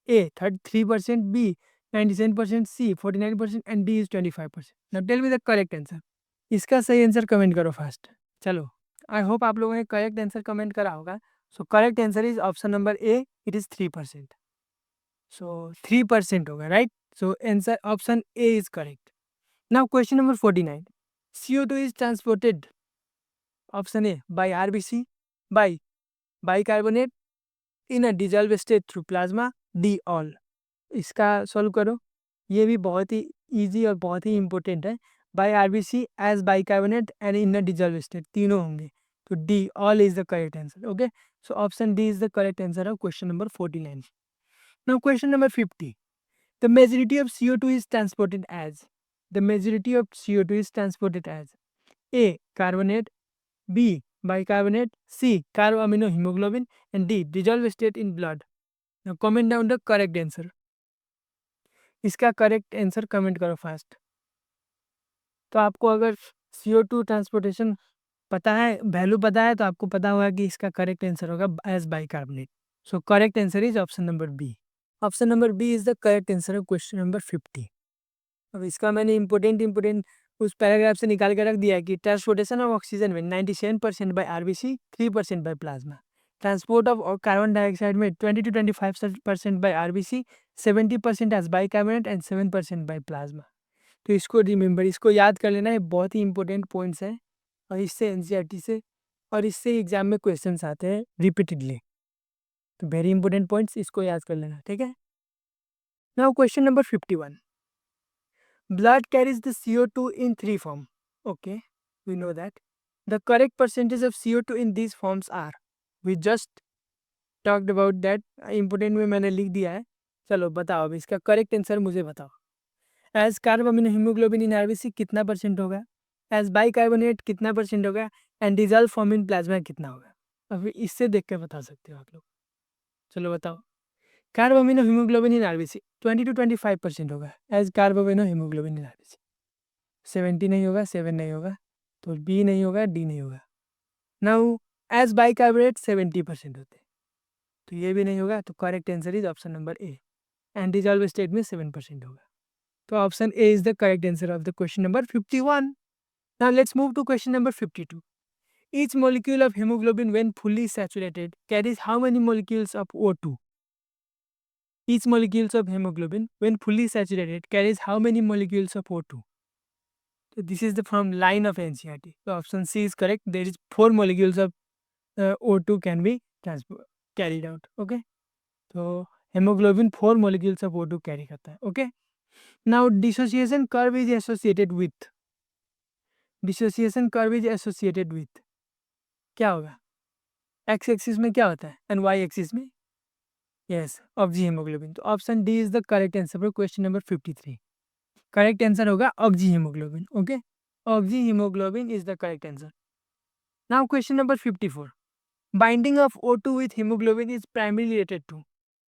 A 33%, B 97%, C 49% and D is 25%. Now tell me the correct answer. इसका सही answer comment करो fast. चलो, I hope आप लोगों ने correct answer comment करा होगा। So correct answer is option number A, it is 3%। So 3% होगा, right. So answer option A is correct. Now question number 49। CO2 is transported, option A by RBC, by bicarbonate, in a dissolve state through plasma, D all. इसका solve करो, ये भी बहुत ही easy और बहुत ही इंपॉर्टेंट है। By RBC, as bicarbonate and in a dissolve state, तीनों होंगे। तो D all is the correct answer, okay. So option D is the correct answer of question number 49। Now question number 50। The majority of CO2 is transported as, the majority of CO2 is transported as A carbonate, B bicarbonate, C carboamino hemoglobin and D dissolved state in blood. Now comment down the correct answer. इसका correct answer comment करो fast. तो आपको अगर CO2 transportation पता है, value पता है, तो आपको पता होगा कि इसका करेक्ट आंसर होगा as bicarbonate. So correct answer is option number B. Option number B is the correct answer of question number 50। अब इसका मैंने इंपोर्टेंट उस पैराग्राफ से निकाल के रख दिया है कि ट्रांसपोर्टेशन ऑफ ऑक्सीजन में 97% by RBC, 3% by plasma. Transport of carbon dioxide में 20 to 25% by RBC, 70% as bicarbonate and 7% by plasma. तो इसको रिमेंबर, इसको याद कर लेना है, बहुत ही इंपॉर्टेंट पॉइंट्स हैं और इससे एनसीईआरटी से और इससे एग्जाम में क्वेश्चंस आते हैं रिपीटेडली। तो वेरी इंपॉर्टेंट पॉइंट्स, इसको याद कर लेना, ठीक है। Now question number 51। Blood carries the CO2 in 3 forms. Okay, we know that. The correct percentage of CO2 in these forms are. We just talked about that. Important में मैंने लिख दिया है। चलो बताओ, अब इसका करेक्ट आंसर मुझे बताओ। एज कार्बोमिनो हीमोग्लोबिन इन RBC कितना परसेंट होगा, एज बाइकार्बोनेट कितना परसेंट होगा, and dissolve form in plasma कितना होगा। अभी इससे देख के बता सकते हो आप लोग। चलो बताओ। कार्बोमिनो हीमोग्लोबिन इन RBC 20 to 25% होगा एज कार्बोमिनो हीमोग्लोबिन इन RBC। 70 नहीं होगा, 7 नहीं होगा, तो बी नहीं होगा, डी नहीं होगा। नाउ एज बाइकार्बोनेट 70% होते, तो ये भी नहीं होगा। तो correct answer is option number A, and dissolve state में 7% होगा। तो option A is the correct answer of the question number 51। Now let's move to question number 52। Each molecule of hemoglobin when fully saturated carries how many molecules of O2? Each molecules of hemoglobin when fully saturated carries how many molecules of O2? So this is the from line of NCERT. So option C is correct. There is 4 molecules of O2 can be carried out. Okay. So hemoglobin 4 molecules of O2 carry करता है. Okay. Now dissociation curve is associated with. Dissociation curve is associated with. क्या होगा? X axis में क्या होता है and Y axis में? Yes, oxy haemoglobin. तो option D is the correct answer for question number 53। Correct answer होगा oxy haemoglobin, okay. Oxy haemoglobin is the correct answer. Now question number 54। Binding of O2 with haemoglobin is primarily related to.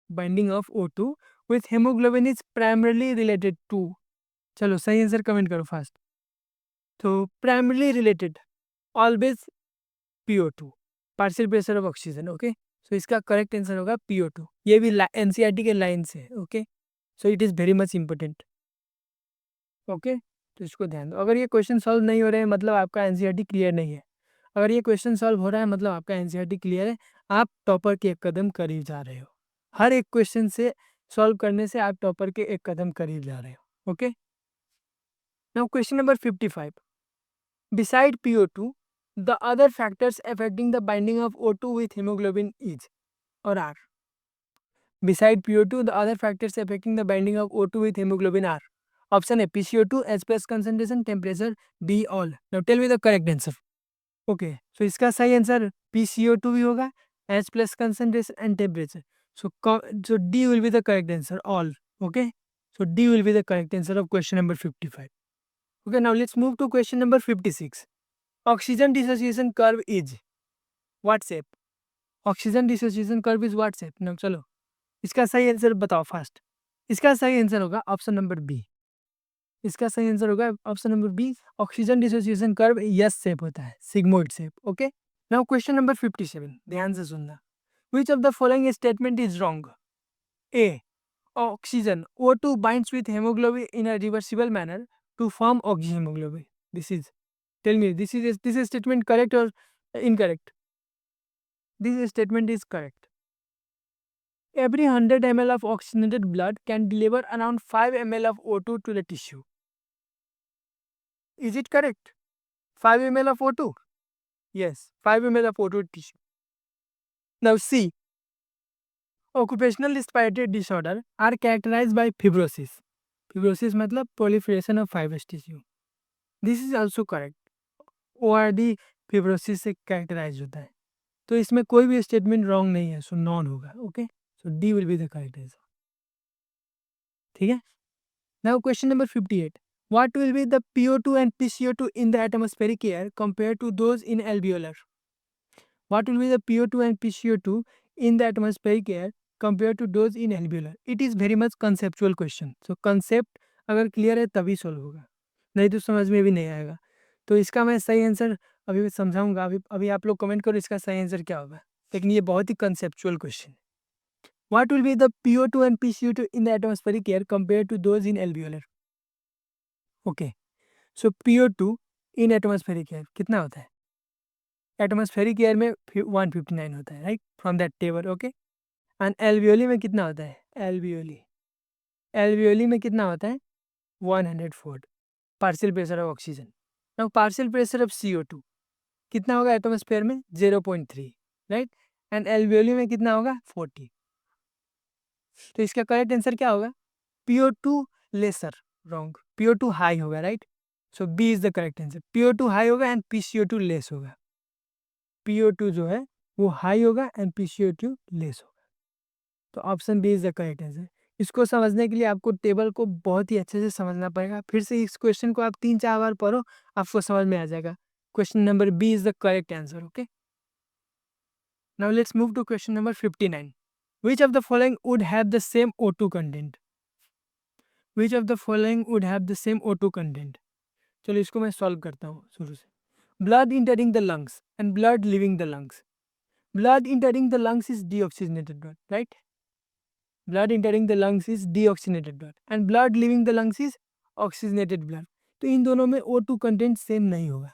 Binding of O2 with haemoglobin is primarily related to. चलो सही answer comment करो fast. तो primarily related always PO2, partial pressure of oxygen, okay. So इसका correct answer होगा PO2। ये भी NCERT के line से, okay. So it is very much important, okay. तो इसको ध्यान दो। अगर ये क्वेश्चन सॉल्व नहीं हो रहे हैं मतलब आपका एनसीईआरटी क्लियर नहीं है। अगर ये क्वेश्चन सॉल्व हो रहा है मतलब आपका एनसीईआरटी क्लियर है, आप टॉपर के एक कदम करीब जा रहे हो। हर एक क्वेश्चन से सॉल्व करने से आप टॉपर के एक कदम करीब जा रहे हो। Okay, now question number 55, beside PO2 the other factors affecting the binding of O2 with hemoglobin is or are. Beside PO2 the other factors affecting the binding of O2 with hemoglobin are. Option A PCO2, H plus concentration, temperature, D all. Now tell me the correct answer. Okay, so इसका सही answer PCO2 भी होगा, H plus concentration and temperature. So D will be the correct answer, all. Okay, so D will be the correct answer of question number 55. Okay, now let's move to question number 56. Oxygen dissociation curve is what shape? Oxygen dissociation curve is what shape? Now चलो इसका सही answer बताओ fast. इसका सही answer होगा option number B. इसका सही answer होगा option number B. Oxygen dissociation curve S shape होता है, sigmoid shape. Okay, now question number 57, ध्यान से सुनना। Which of the following statement is wrong? A, oxygen O2 binds with hemoglobin in a reversible manner to form oxyhemoglobin. This is, tell me, this is statement correct or incorrect? This statement is correct. Every 100 ml of oxygenated blood can deliver around 5 ml of O2 to the tissue. Is it correct? 5 ml of O2? Yes, 5 ml of O2 tissue. Now C, occupational respiratory disorder are characterized by fibrosis. Fibrosis मतलब proliferation of fibrous tissue. This is also correct. ORD fibrosis से characterize होता है। तो इसमें कोई भी statement wrong नहीं है, सो नॉन होगा। Okay, so D will be the correct answer. ठीक है, now question number 58, what will be the PO2 and PCO2 in the atmospheric air compared to those in alveolar? What will be the PO2 and PCO2 in the atmospheric air compared to those in alveolar? It is very much conceptual question. So concept अगर clear है तभी solve होगा, नहीं तो समझ में भी नहीं आएगा। तो इसका मैं सही आंसर अभी समझाऊंगा। अभी आप लोग कमेंट करो इसका सही आंसर क्या होगा, लेकिन ये बहुत ही conceptual question. What will be the PO2 and PCO2 in the atmospheric air compared to those in alveolar? Okay, so PO2 in atmospheric air कितना होता है? एटमॉस्फेरिक एयर में 159 होता है, right, from that table. Okay, and alveoli में कितना होता है? एल्वियोली में कितना होता है? 104 partial pressure of oxygen. Now partial pressure of CO2 कितना होगा एटमॉस्फेयर में? 0.3, राइट, एंड एल्वियोली में कितना होगा? 40। तो इसका करेक्ट आंसर क्या होगा? PO2 lesser, wrong, PO2 high होगा, right. So B is the correct answer. PO2 high होगा एंड PCO2 लेस होगा। PO2 जो है वो हाई होगा एंड PCO2 लेस होगा। तो option B is the correct answer. इसको समझने के लिए आपको टेबल को बहुत ही अच्छे से समझना पड़ेगा। फिर से इस क्वेश्चन को आप 3-4 बार पढ़ो, आपको समझ में आ जाएगा। Question number B is the correct answer. Okay, now let's move to question number 59। Which of the following would have the same O2 content? Which of the following would have the same O2 content? चलो इसको मैं solve करता हूँ शुरू से। Blood entering the lungs and blood leaving the lungs. Blood entering the lungs is deoxygenated blood, right? Blood entering the lungs is deoxygenated blood and blood leaving the lungs is oxygenated blood. तो इन दोनों में O2 content same नहीं होगा,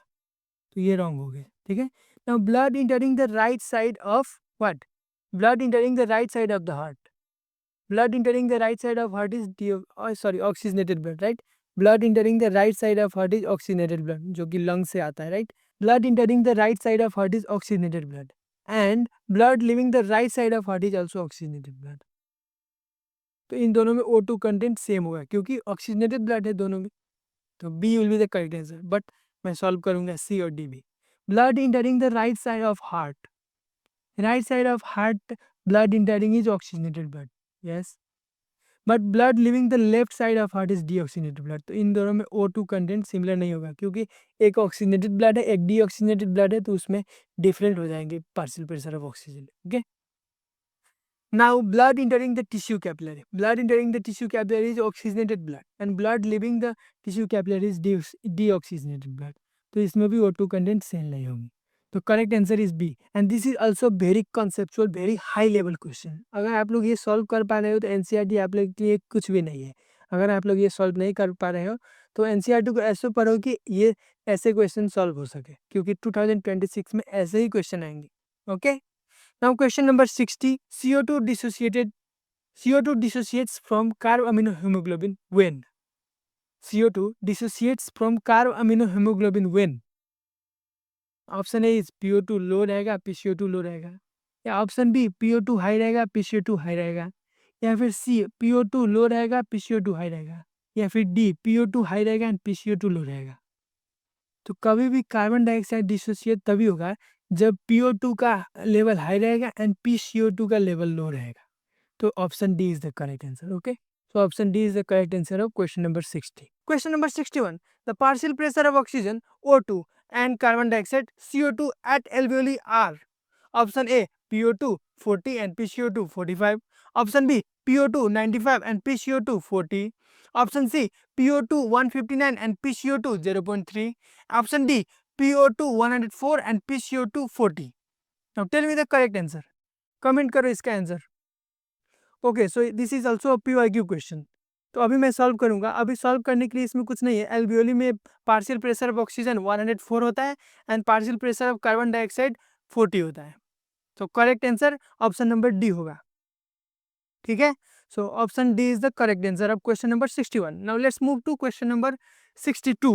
तो ये wrong हो गया। ठीक है, now blood entering the right side of what? Blood entering the right side of the heart. Blood entering the right side of heart is oxygenated blood, right? Blood entering the right side of heart is oxygenated blood, जो कि lung से आता है, right? Blood entering the right side of heart is oxygenated blood and blood leaving the right side of heart is also oxygenated blood. तो इन दोनों में O2 content same होगा क्योंकि ऑक्सीजनेटेड ब्लड है दोनों में। तो B will be the correct answer, but मैं सॉल्व करूंगा सी और डी भी। Blood entering the right side of heart, right side of heart blood entering is oxygenated blood, yes, but blood leaving the left side of heart is deoxygenated blood. तो इन दोनों में O2 content similar नहीं होगा क्योंकि एक oxygenated blood है, एक डीऑक्सीजनेटेड ब्लड है, तो उसमें डिफरेंट हो जाएंगे partial pressure of oxygen. Okay, now blood entering the tissue capillary, blood entering the tissue capillary is oxygenated blood and blood leaving the tissue capillary is deoxygenated blood. तो इसमें भी O2 content same नहीं होंगे। तो correct answer is B and this is also very conceptual, very high level question. अगर आप लोग ये सॉल्व कर पा रहे हो तो एनसीईआरटी आप लोग के लिए कुछ भी नहीं है। अगर आप लोग ये सॉल्व नहीं कर पा रहे हो तो एनसीईआरटी को ऐसे पढ़ो कि ये ऐसे क्वेश्चन सॉल्व हो सके, क्योंकि 2026 में ऐसे ही क्वेश्चन आएंगे। Okay, now question number 60, CO2 dissociates from carbaminohemoglobin when? CO2 dissociates from carbaminohemoglobin when? Option A is PO2 लो रहेगा, PCO2 लो रहेगा, या ऑप्शन बी PO2 हाई रहेगा, PCO2 हाई रहेगा, या फिर सी PO2 लो रहेगा, PCO2 हाई रहेगा, या फिर डी PO2 हाई रहेगा एंड PCO2 लो रहेगा। तो कभी भी कार्बन डाइऑक्साइड डिसोसिएट तभी होगा जब PO2 का लेवल हाई रहेगा एंड PCO2 का लेवल लो रहेगा। तो option D is the correct answer. Okay, so option D is the correct answer of question number 60. Question number 61. The partial pressure of oxygen O2 and carbon dioxide CO2 at alveoli are. Option A PO2 40 and PCO2 45. Option B PO2 95 and PCO2 40. Option C PO2 159 and PCO2 0.3. Option D PO2 104 and PCO2 40. Now tell me the correct answer. Comment करो इसका answer. Okay, so this is also a PYQ question. तो अभी मैं solve करूंगा। अभी solve करने के लिए इसमें कुछ नहीं है। एल्वियोली में पार्शियल प्रेशर ऑफ ऑक्सीजन 104 होता है and partial pressure of carbon dioxide 40 होता है। तो correct answer option number D होगा। ठीक है, so option D is the correct answer of question number 61। Now let's move to question number 62।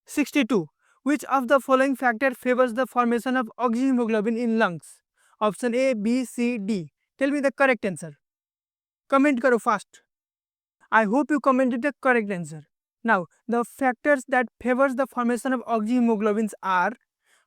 62. Which of the following factor favors the formation of oxyhemoglobin in lungs? Option A, B, C, D. Tell me the correct answer. Comment karo fast. I hope you commented the correct answer. Now, the factors that favors the formation of oxyhemoglobins are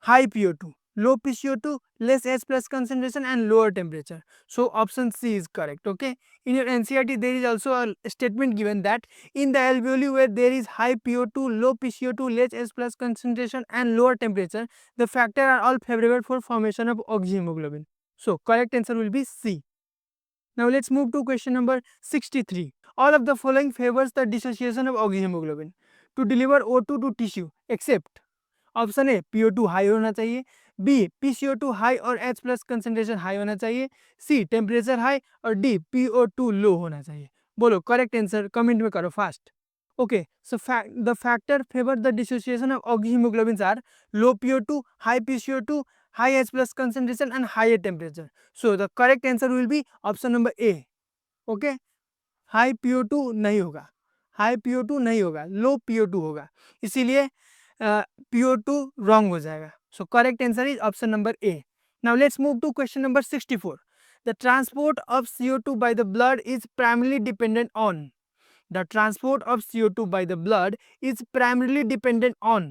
high PO2, low PCO2, less H plus concentration and lower temperature. So option C is correct. Okay. In your NCERT there is also a statement given that in the alveoli where there is high PO2, low PCO2, less H plus concentration and lower temperature, the factors are all favorable for formation of oxyhemoglobin. So correct answer will be C. Now let's move to question number 63. All of the following favors the dissociation of oxyhemoglobin to deliver O2 to tissue except option A PO2 high होना चाहिए, B PCO2 high और H plus concentration high होना चाहिए, C temperature high और D PO2 low होना चाहिए। बोलो correct answer comment में करो fast. Okay, so the factor favour the dissociation of oxyhaemoglobins are low PO2, high PCO2, high H plus concentration and higher temperature. So the correct answer will be option number A. Okay, high PO2 नहीं होगा, high PO2 नहीं होगा, लो PO2 होगा, इसीलिए PO2 wrong हो जाएगा। So correct answer is option number A. Now let's move to question number 64. The transport of CO2 by the blood is primarily dependent on. The transport of CO2 by the blood is primarily dependent on.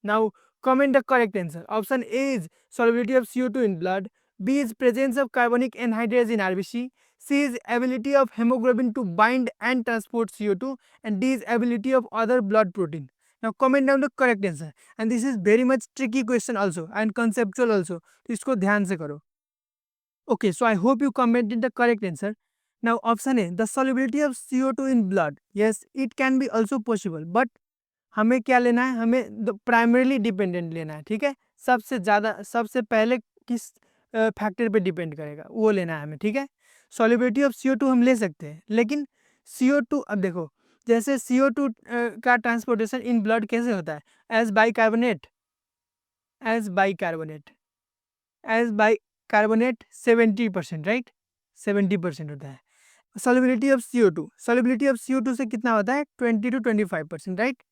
Now comment the correct answer. Option A is solubility of CO2 in blood, B is presence of carbonic anhydrase in RBC, C is ability of hemoglobin to bind and transport CO2, and D is ability of other blood protein. Now comment down the correct answer, and this is very much tricky question also and conceptual also, तो इसको ध्यान से करो। Okay, so I hope you commented the correct answer. Now option A, the solubility of CO2 in blood, yes it can be also possible, but हमें क्या लेना है, हमें प्राइमरीली डिपेंडेंट लेना है। ठीक है, सबसे ज़्यादा सबसे पहले किस फैक्टर पे डिपेंड करेगा वो लेना है हमें। ठीक है, सॉल्युबिलिटी ऑफ CO2 हम ले सकते हैं, लेकिन CO2 अब देखो जैसे CO2 का ट्रांसपोर्टेशन इन ब्लड कैसे होता है, as bicarbonate, as bicarbonate, as bicarbonate 70%, right, 70% होता है। Solubility of CO2, solubility of CO2 से कितना होता है 20 to 25%, right,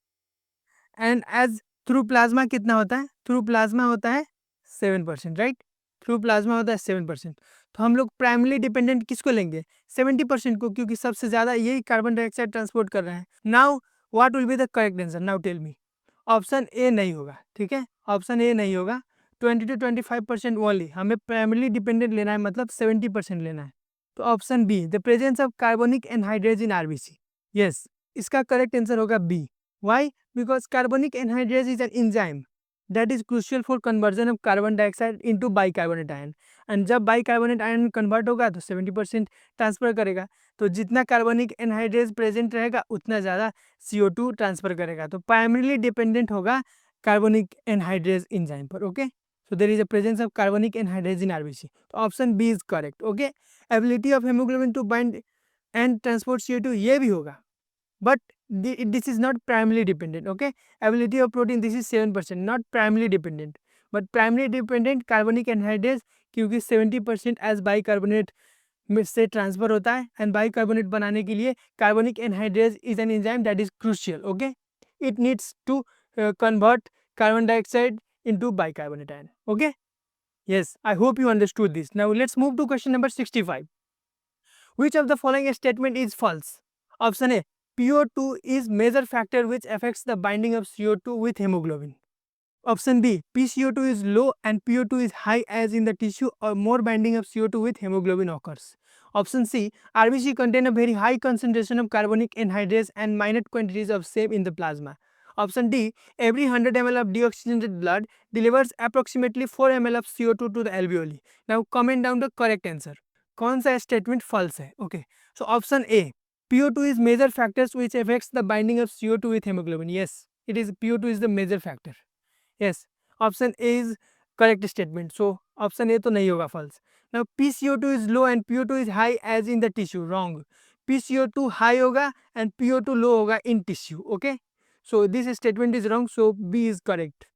and as through plasma कितना होता है, थ्रू प्लाज्मा होता है 7%, राइट, थ्रू प्लाज्मा होता है 7%। तो हम लोग प्राइमरी डिपेंडेंट किसको लेंगे 70% को, क्योंकि सबसे ज़्यादा यही कार्बन डाइऑक्साइड ट्रांसपोर्ट कर रहे हैं। Now what will be the correct answer, now tell me. Option A नहीं होगा। ठीक है, ऑप्शन ए नहीं होगा, 20 to 25% ओनली हमें प्राइमरी डिपेंडेंट लेना है, मतलब 70% लेना है। तो option B, the presence of carbonic anhydrase in RBC, yes इसका करेक्ट आंसर होगा B. Why? Because carbonic anhydrase is an enzyme that is crucial for conversion of carbon dioxide into bicarbonate ion. And जब bicarbonate ion convert होगा तो 70% transfer करेगा। तो जितना carbonic anhydrase present रहेगा उतना ज़्यादा CO2 ट्रांसफर करेगा। तो प्राइमरीली डिपेंडेंट होगा कार्बोनिक एनहाइड्रेज एंजाइम पर। Okay, so there is a presence of carbonic anhydrase in RBC. तो option B is correct. Okay, ability of haemoglobin to bind and transport CO2 ये भी होगा, but this is not primarily dependent. Okay, ability of protein, this is 7%, not primarily dependent, but primarily dependent carbonic anhydrase, क्योंकि 70% as bicarbonate में से transfer होता है, and bicarbonate बनाने के लिए carbonic anhydrase is an enzyme that is crucial. Okay, it needs to convert carbon dioxide into bicarbonate ion. Okay, yes, I hope you understood this. Now let's move to question number 65. Which of the following statement is false? Option A, PO2 is major factor which affects the binding of CO2 with hemoglobin. Option B, PCO2 is low and PO2 is high as in the tissue or more binding of CO2 with hemoglobin occurs. Option C, RBC contain a very high concentration of carbonic anhydrase and minute quantities of same in the plasma. Option D, every 100 ml of deoxygenated blood delivers approximately 4 ml of CO2 to the alveoli. Now comment down the correct answer. कौन सा statement false है? Okay, so option A, PO2 is major factors which affects the binding of CO2 with hemoglobin. Yes, it is, PO2 is the major factor. Yes, option A is correct statement. So option A तो नहीं होगा, false. Now PCO2 is low and PO2 is high as in the tissue. Wrong. PCO2 high होगा and PO2 low होगा in tissue. Okay, so this statement is wrong. So B is correct.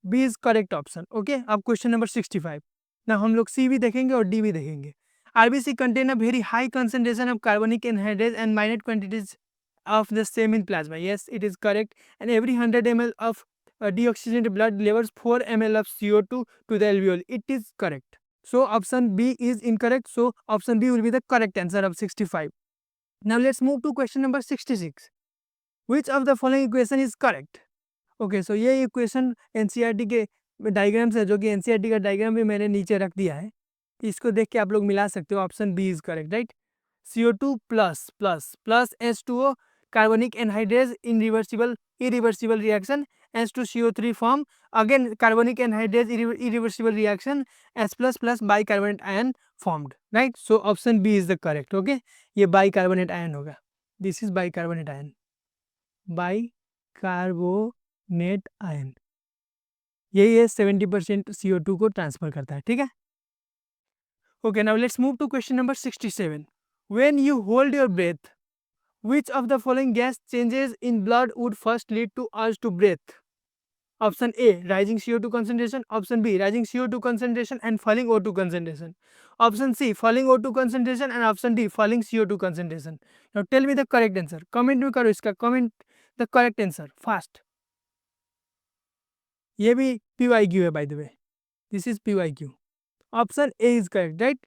B is correct option. Okay, अब question number 65. ना हम लोग C भी देखेंगे और D भी देखेंगे. RBC contain a very high concentration of carbonic anhydrase and minute quantities of the same in plasma. Yes, it is correct. And every 100 ml of deoxygenated blood delivers 4 ml of CO2 to the alveoli. It is correct. So option B is incorrect. So option B will be the correct answer of 65. Now let's move to question number 66. Which of the following equation is correct? Okay, so ये equation NCERT के diagram से, जो कि NCERT का diagram भी मैंने नीचे रख दिया है, इसको देख के आप लोग मिला सकते हो. Option B is correct, right. CO2 plus plus plus H2O carbonic anhydrase in irreversible reaction, H2CO3 form, again carbonic anhydrase irreversible reaction, H plus plus bicarbonate ion formed, right. So option B is the correct. Okay, ये bicarbonate ion होगा. This is bicarbonate ion, bicarbonate ion, ये 70% CO2 को transfer करता है. ठीक है. Okay, now let's move to question number 67. When you hold your breath, which of the following gas changes in blood would first lead to urge to breath? Option A, rising CO2 concentration. Option B, rising CO2 concentration and falling O2 concentration. Option C, falling O2 concentration, and option D, falling CO2 concentration. Now tell me the correct answer. Comment में करो इसका, comment the correct answer fast. ये भी PYQ है, by the way. This is PYQ. Option A is correct, right.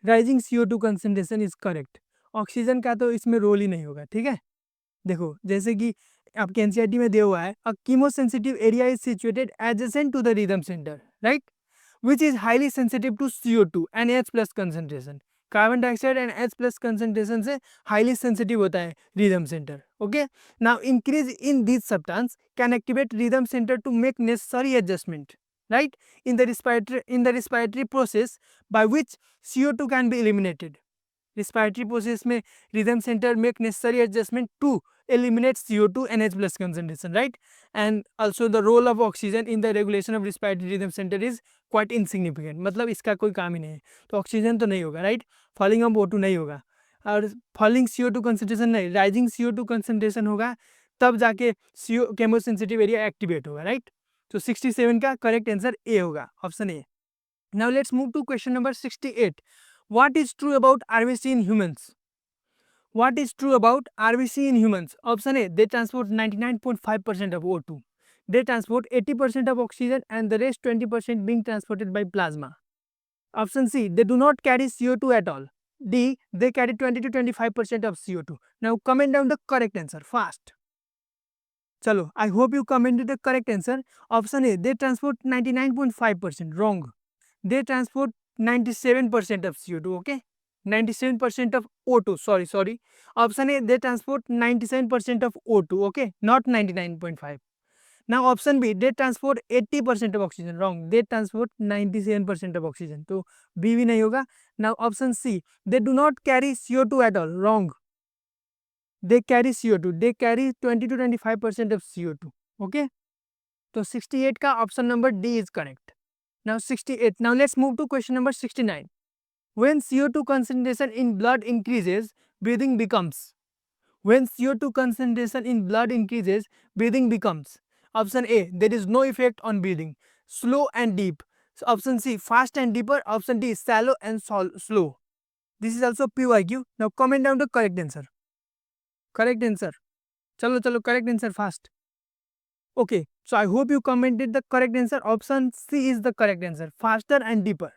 Rising CO2 concentration is correct. Oxygen का तो इसमें role ही नहीं होगा. ठीक है, देखो जैसे कि आपके एनसीईआरटी में दिया हुआ है, a chemosensitive area is situated adjacent to the rhythm centre, right, which is highly sensitive to CO2 and H plus concentration. Carbon dioxide and H plus concentration से हाईली सेंसिटिव होता है rhythm centre. Okay, now increase in this substance can activate rhythm centre to make necessary adjustment, right, in the respiratory process by which CO2 can be eliminated. Respiratory process में rhythm center make necessary adjustment to eliminate CO2 and H plus concentration, right. And also the role of oxygen in the regulation of respiratory rhythm center is quite insignificant. मतलब इसका कोई काम ही नहीं है. तो oxygen तो नहीं होगा, राइट. फॉलिंग ऑफ O2 नहीं होगा, और फॉलिंग CO2 कंसंट्रेशन नहीं, राइजिंग CO2 कंसंट्रेशन होगा, तब जाके केमोसेंसिटिव एरिया एक्टिवेट होगा, राइट. तो 67 का करेक्ट आंसर ए होगा, option A. Now let's move to question number 68. What is true about RBC in humans? What is true about RBC in humans? Option A, they transport 99.5% of O2. They transport 80% of oxygen and the rest 20% being transported by plasma. Option C, they do not carry CO2 at all. D, they carry 20 to 25% of CO2. Now comment down the correct answer fast. चलो, I hope you commented the correct answer. Option A, they transport 99.5%. Wrong. They transport 97% of CO2. Okay, 97% of O2. Sorry. Option A, they transport 97% of O2. Okay, not 99.5. Now option B, they transport 80% of oxygen. Wrong. They transport 97% of oxygen. तो B भी नहीं होगा. Now option C, they do not carry CO2 at all. Wrong. They carry CO2. They carry 20 to 25% of CO2. Okay, तो 68 का option number D is correct. Now 68. Now let's move to question number 69. When CO2 concentration in blood increases, breathing becomes. When CO2 concentration in blood increases, breathing becomes option A, there is no effect on breathing, slow and deep. So option C, fast and deeper. Option D, shallow and slow. This is also PYQ. Now comment down the correct answer. Correct answer. Chalo chalo, correct answer fast. Okay, so I hope you commented the correct answer. Option C is the correct answer. Faster and deeper.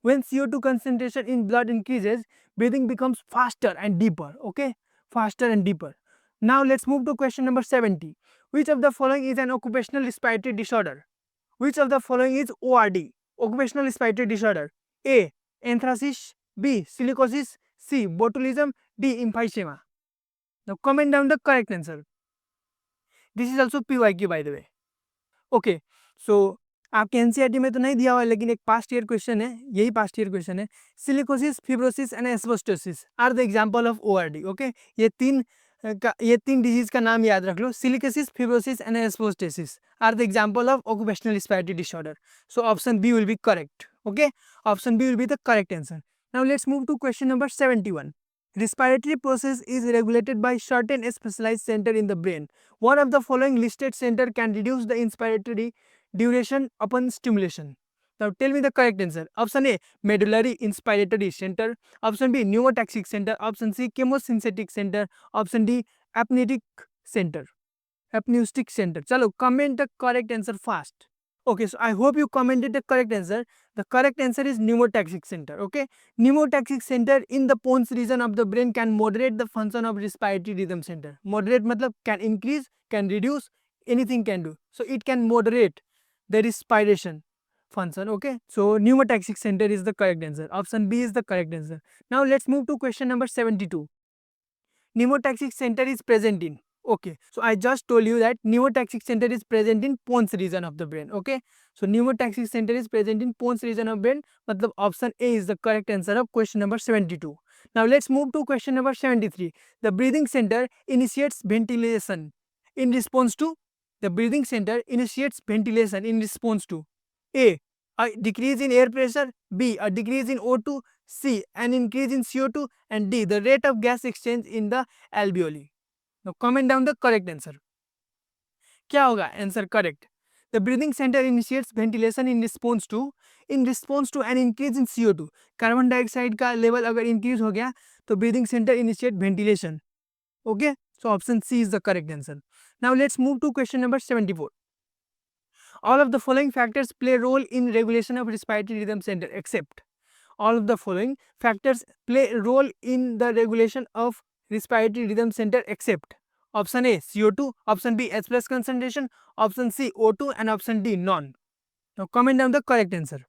When CO2 concentration in blood increases, breathing becomes faster and deeper. Okay, faster and deeper. Now let's move to question number 70. Which of the following is an occupational respiratory disorder? Which of the following is ORD? Occupational respiratory disorder. A. Anthracis. B. Silicosis. C. Botulism. D. Emphysema. Now comment down the correct answer. This is also PYQ by the way. Okay so आपके NCERT में तो नहीं दिया हुआ है, लेकिन एक past year question है, यही पास्ट ईयर क्वेश्चन है। Silicosis, fibrosis and asbestosis are the example of ORD. Okay, ये तीन डिजीज का नाम याद रख लो। Silicosis, fibrosis and asbestosis are the example of occupational respiratory disorder. So option B will be correct. Okay, option B will be the correct answer. Now let's move to question number 71. Respiratory process is regulated by certain specialized center in the brain. One of the following listed center can reduce the inspiratory duration upon stimulation. Now tell me the correct answer. Option A, medullary inspiratory center. Option B, pneumotaxic center. Option C, chemosynthetic center. Option D, apneic center. Apneustic center. Chalo, comment the correct answer fast. Okay, so I hope you commented the correct answer. The correct answer is pneumotaxic center. Okay, pneumotaxic center in the pons region of the brain can moderate the function of respiratory rhythm center. Moderate matlab can increase, can reduce, anything can do. So it can moderate the respiration function. Okay, so pneumotaxic center is the correct answer. Option B is the correct answer. Now let's move to question number 72. Pneumotaxic center is present in, okay, so I just told you that pneumotaxic center is present in pons region of the brain. Okay, so pneumotaxic center is present in pons region of brain, matlab option A is the correct answer of question number 72. Now let's move to question number 73. The breathing center initiates ventilation in response to, the breathing center initiates ventilation in response to A decrease in air pressure, B a decrease in O2, C an increase in CO2, and D the rate of gas exchange in the alveoli. Now comment down the correct answer. क्या होगा answer correct? The breathing centre initiates ventilation in response to an increase in CO2। Carbon dioxide का level अगर increase हो गया तो breathing centre initiate ventilation. Okay, so option C is the correct answer. Now let's move to question number 74. All of the following factors play a role in regulation of respiratory rhythm center except. All of the following factors play a role in the regulation of respiratory rhythm center except. Option A CO2, option B H plus concentration, option C O2 and option D none. Now comment down the correct answer.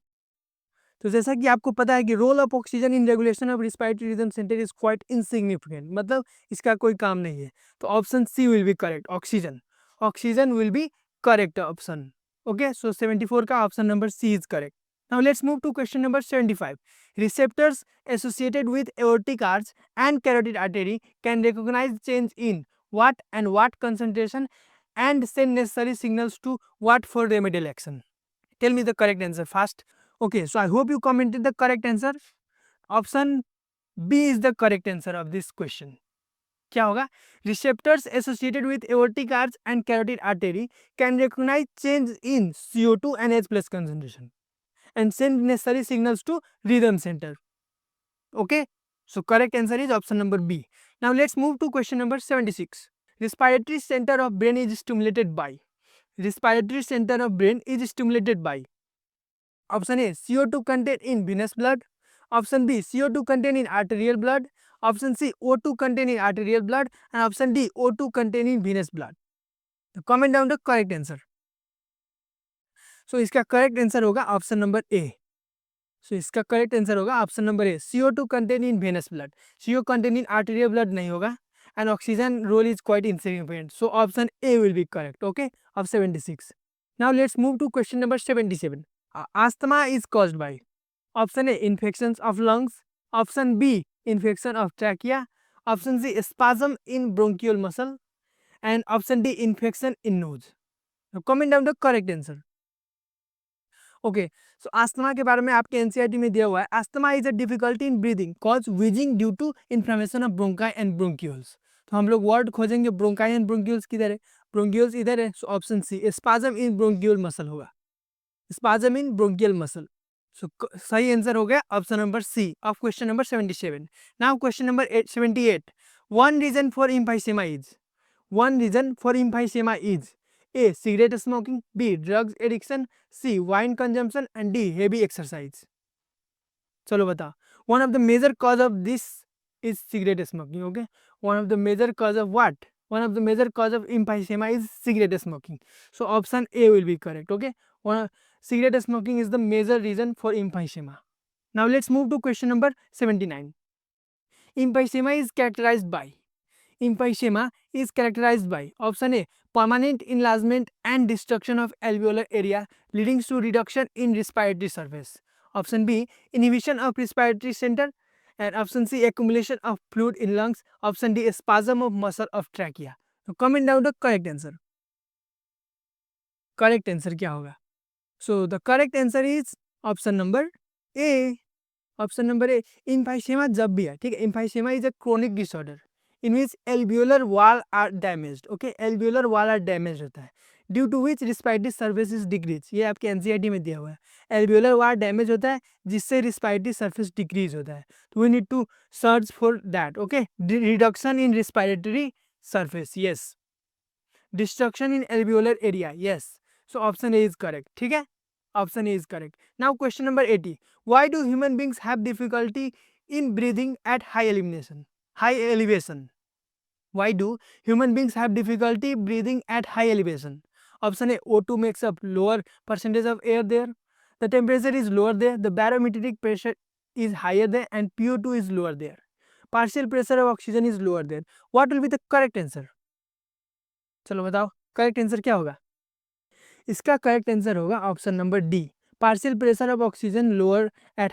तो जैसा कि आपको पता है कि role of oxygen in regulation of respiratory rhythm centre is quite insignificant, मतलब इसका कोई काम नहीं है। तो option C will be correct, oxygen will be correct option. Okay, so 74 का option number C is correct. Now let's move to question number 75. Receptors associated with aortic arch and carotid artery can recognize change in what and what concentration and send necessary signals to what for remedial action. Tell me the correct answer fast. Okay, so I hope you commented the correct answer. Option B is the correct answer of this question. क्या होगा? Receptors associated with aortic arch and carotid artery can recognize change in CO2 and H plus concentration and send necessary signals to rhythm center. Okay, so correct answer is option number B. Now let's move to question number 76. Respiratory center of brain is stimulated by. Respiratory center of brain is stimulated by. Option A CO2 contained in venous blood. Option B CO2 contained in arterial blood. Option C O2 contained in arterial blood, and option D O2 contained in venous blood. तो comment down the correct answer. So इसका correct answer होगा option number A. So इसका correct answer होगा option number A. CO2 contained in venous blood. CO contained in arterial blood नहीं होगा, and oxygen role is quite insignificant. So option A will be correct. Okay, of 76. Now let's move to question number 77. Asthma is caused by. Option A infections of lungs. Option B infection of trachea. Option C spasm in bronchial muscle, and option D infection in nose. Now comment down the correct answer. Okay, so asthma के बारे में आपके NCERT में दिया हुआ है। asthma is a difficulty in breathing caused wheezing due to inflammation of bronchi and bronchioles. तो हम लोग वर्ड खोजेंगे ब्रोंकाई एंड ब्रोंक्यूल्स किधर है, ब्रोंक्यूल्स इधर है, so option C spasm in bronchiole muscle होगा, स्पाज्म इन ब्रोंकियल मसल। सो सही आंसर हो गया option number C of question number 77। Now question number 78, one reason for emphysema is, one reason for emphysema is A cigarette smoking, B drugs addiction, C wine consumption and D heavy exercise. चलो बता, one of the major cause of this is cigarette smoking. Okay, one of the major cause of what, one of the major cause of emphysema is cigarette smoking, so option A will be correct. Okay, cigarette smoking is the major reason for emphysema. Now let's move to question number 79. Emphysema is characterized by, emphysema is characterized by option A permanent enlargement and destruction of alveolar area leading to reduction in respiratory surface, option B inhibition of respiratory center, and option C accumulation of fluid in lungs, option D spasm of muscle of trachea. So comment down the correct answer. Correct answer क्या होगा? So the correct answer is option number A. Option number A. Emphysema जब भी है, ठीक है, emphysema is a chronic disorder in which alveolar wall are damaged. Okay, alveolar wall are damaged होता है, due to which respiratory surface is decrease, ये आपके NCERT में दिया हुआ है। एल्वियोलर वाल डैमेज होता है जिससे रिस्पायरेटरी सर्फेस डिक्रीज होता है, तो we need to search for that. Okay, reduction in respiratory surface, yes, destruction in alveolar area, yes, so option A is correct. ठीक है, option A is correct. Now question number 80, why do human beings have difficulty in breathing at high elevation? Why do human beings have difficulty breathing at high elevation? Option A, O2 makes up lower percentage of air there, the temperature is lower there, the barometric pressure is higher there, and PO2 is lower there. Partial pressure of oxygen is lower there. What will be the correct answer? चलो बताओ, correct answer क्या होगा? इसका correct answer होगा option number D, partial pressure of oxygen lower at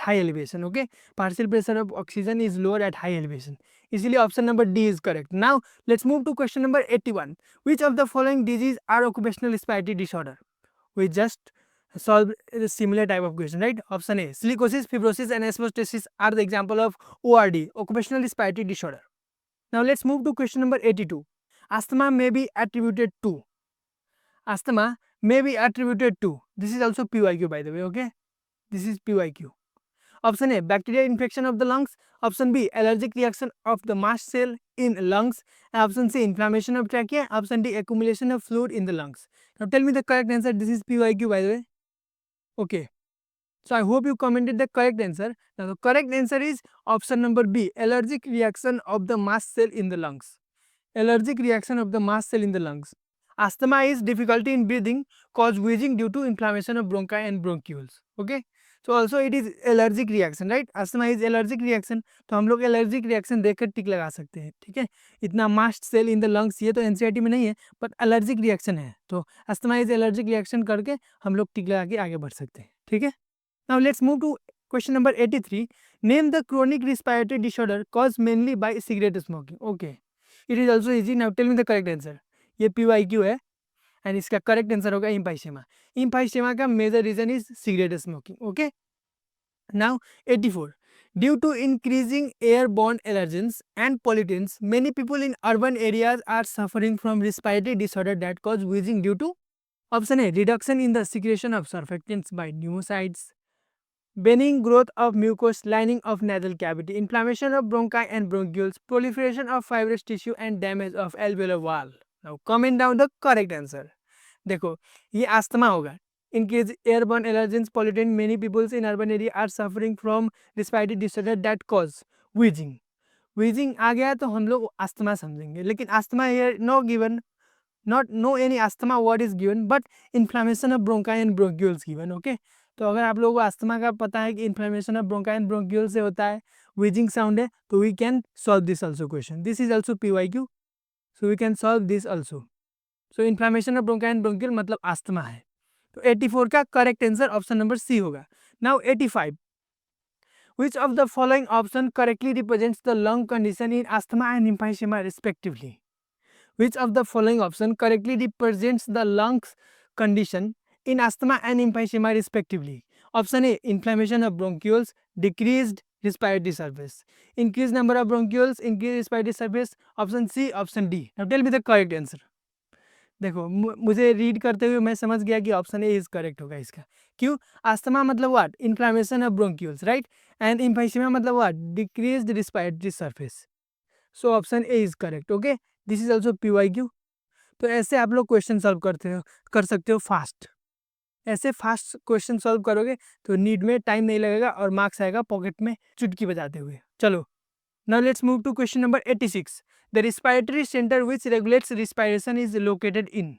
high elevation. Okay, partial pressure of oxygen is lower at high elevation, इसलिए option number D is correct. Now let's move to question number 81, which of the following disease are occupational respiratory disorder? We just solve a similar type of question, right? Option A, silicosis, fibrosis and asbestosis are the example of ORD, occupational respiratory disorder. Now let's move to question number 82, asthma may be attributed to, asthma may be attributed to, this is also PYQ by the way. Okay, this is PYQ. Option A, bacterial infection of the lungs, option B, allergic reaction of the mast cell in lungs, and option C, inflammation of trachea, option D, accumulation of fluid in the lungs. Now tell me the correct answer. This is PYQ by the way. Okay, so I hope you commented the correct answer. Now the correct answer is option number B, allergic reaction of the mast cell in the lungs, allergic reaction of the mast cell in the lungs. Asthma is difficulty in breathing caused wheezing due to inflammation of bronchi and bronchioles. Okay, so also it is allergic reaction, right? Asthma is allergic reaction, तो हम लोग allergic reaction देखकर टिक लगा सकते हैं। ठीक है, इतना mast cell in the lungs ये तो एनसीईआरटी में नहीं है, बट allergic reaction है, तो asthma is allergic reaction करके हम लोग टिक लगा के आगे बढ़ सकते हैं। ठीक है, now let's move to question number 83, name the chronic respiratory disorder caused mainly by cigarette smoking. Okay, it is also easy. Now tell me the correct answer. ये PYQ है एंड इसका करेक्ट आंसर होगा emphysema. Emphysema का major reason is cigarette smoking. Okay, now 84, due to increasing airborne allergens and pollutants many people in urban areas are suffering from respiratory disorder that cause wheezing due to, option A, reduction in the secretion of surfactants by pneumocytes, beginning growth of mucous lining of nasal cavity, inflammation of bronchi and bronchioles, proliferation of fibrous tissue and damage of alveolar wall. Now comment down the correct answer. देखो, ये asthma होगा। Increase airborne allergens, pollutant, many peoples in urban area are suffering from respiratory disorder that cause wheezing. Wheezing आ गया तो हम लोग asthma समझेंगे, लेकिन asthma here no given, not no any asthma word is given, but inflammation of bronchi and bronchioles given. Okay, तो अगर आप लोगों को अस्थमा का पता है कि inflammation of bronchi and bronchiole से होता है, व्हीजिंग साउंड है, तो we can solve this also question. This is also PYQ, so we can solve this also. So inflammation of bronchi and bronchiole मतलब अस्थमा है, तो 84 का correct answer option number C होगा। Now 85, which of the following option correctly represents the lung condition in asthma and emphysema respectively? Which of the following option correctly represents the lungs condition in asthma and emphysema respectively? Option A, inflammation of bronchioles, decreased respiratory surface. Increase number of bronchioles, increase respiratory surface. Option C, option D. Now tell me the correct answer. देखो मुझे read करते हुए मैं समझ गया कि option A is correct होगा इसका. क्यों? अस्थमा मतलब what? Inflammation of bronchioles, right? And emphysema मतलब what? Decreased respiratory surface. So option A is correct. Okay, this is also PYQ. तो ऐसे आप लोग क्वेश्चन सॉल्व कर सकते हो फास्ट. ऐसे फास्ट क्वेश्चन सॉल्व करोगे तो नीट में टाइम नहीं लगेगा और मार्क्स आएगा पॉकेट में चुटकी बजाते हुए. चलो, now let's move to question number 86. The respiratory center which regulates respiration is located in.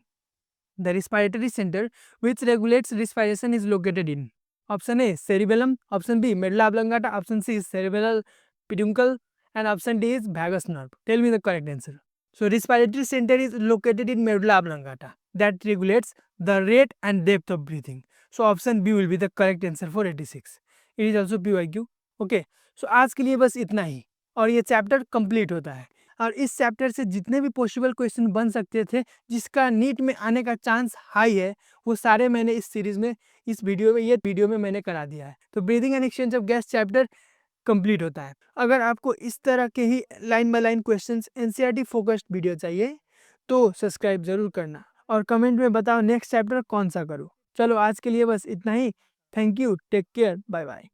The respiratory center which regulates respiration is located in. Option A, cerebellum. Option B, medulla oblongata. Option C, cerebral peduncle. And option D is vagus nerve. Tell me the correct answer. So respiratory center is located in medulla oblongata. That regulates the rate and depth of breathing. So option B will be the correct answer for 86. It is also PYQ. Okay. So आज के लिए बस इतना ही और ये chapter complete होता है. और इस चैप्टर से जितने भी पॉसिबल क्वेश्चन बन सकते थे जिसका नीट में आने का चांस हाई है वो सारे मैंने इस सीरीज में इस वीडियो में मैंने करा दिया है. तो breathing and exchange of gas chapter complete होता है. अगर आपको इस तरह के ही line by line questions NCERT focused video चाहिए तो सब्सक्राइब जरूर करना और कमेंट में बताओ नेक्स्ट चैप्टर कौन सा करूँ. चलो आज के लिए बस इतना ही. Thank you, take care, bye bye.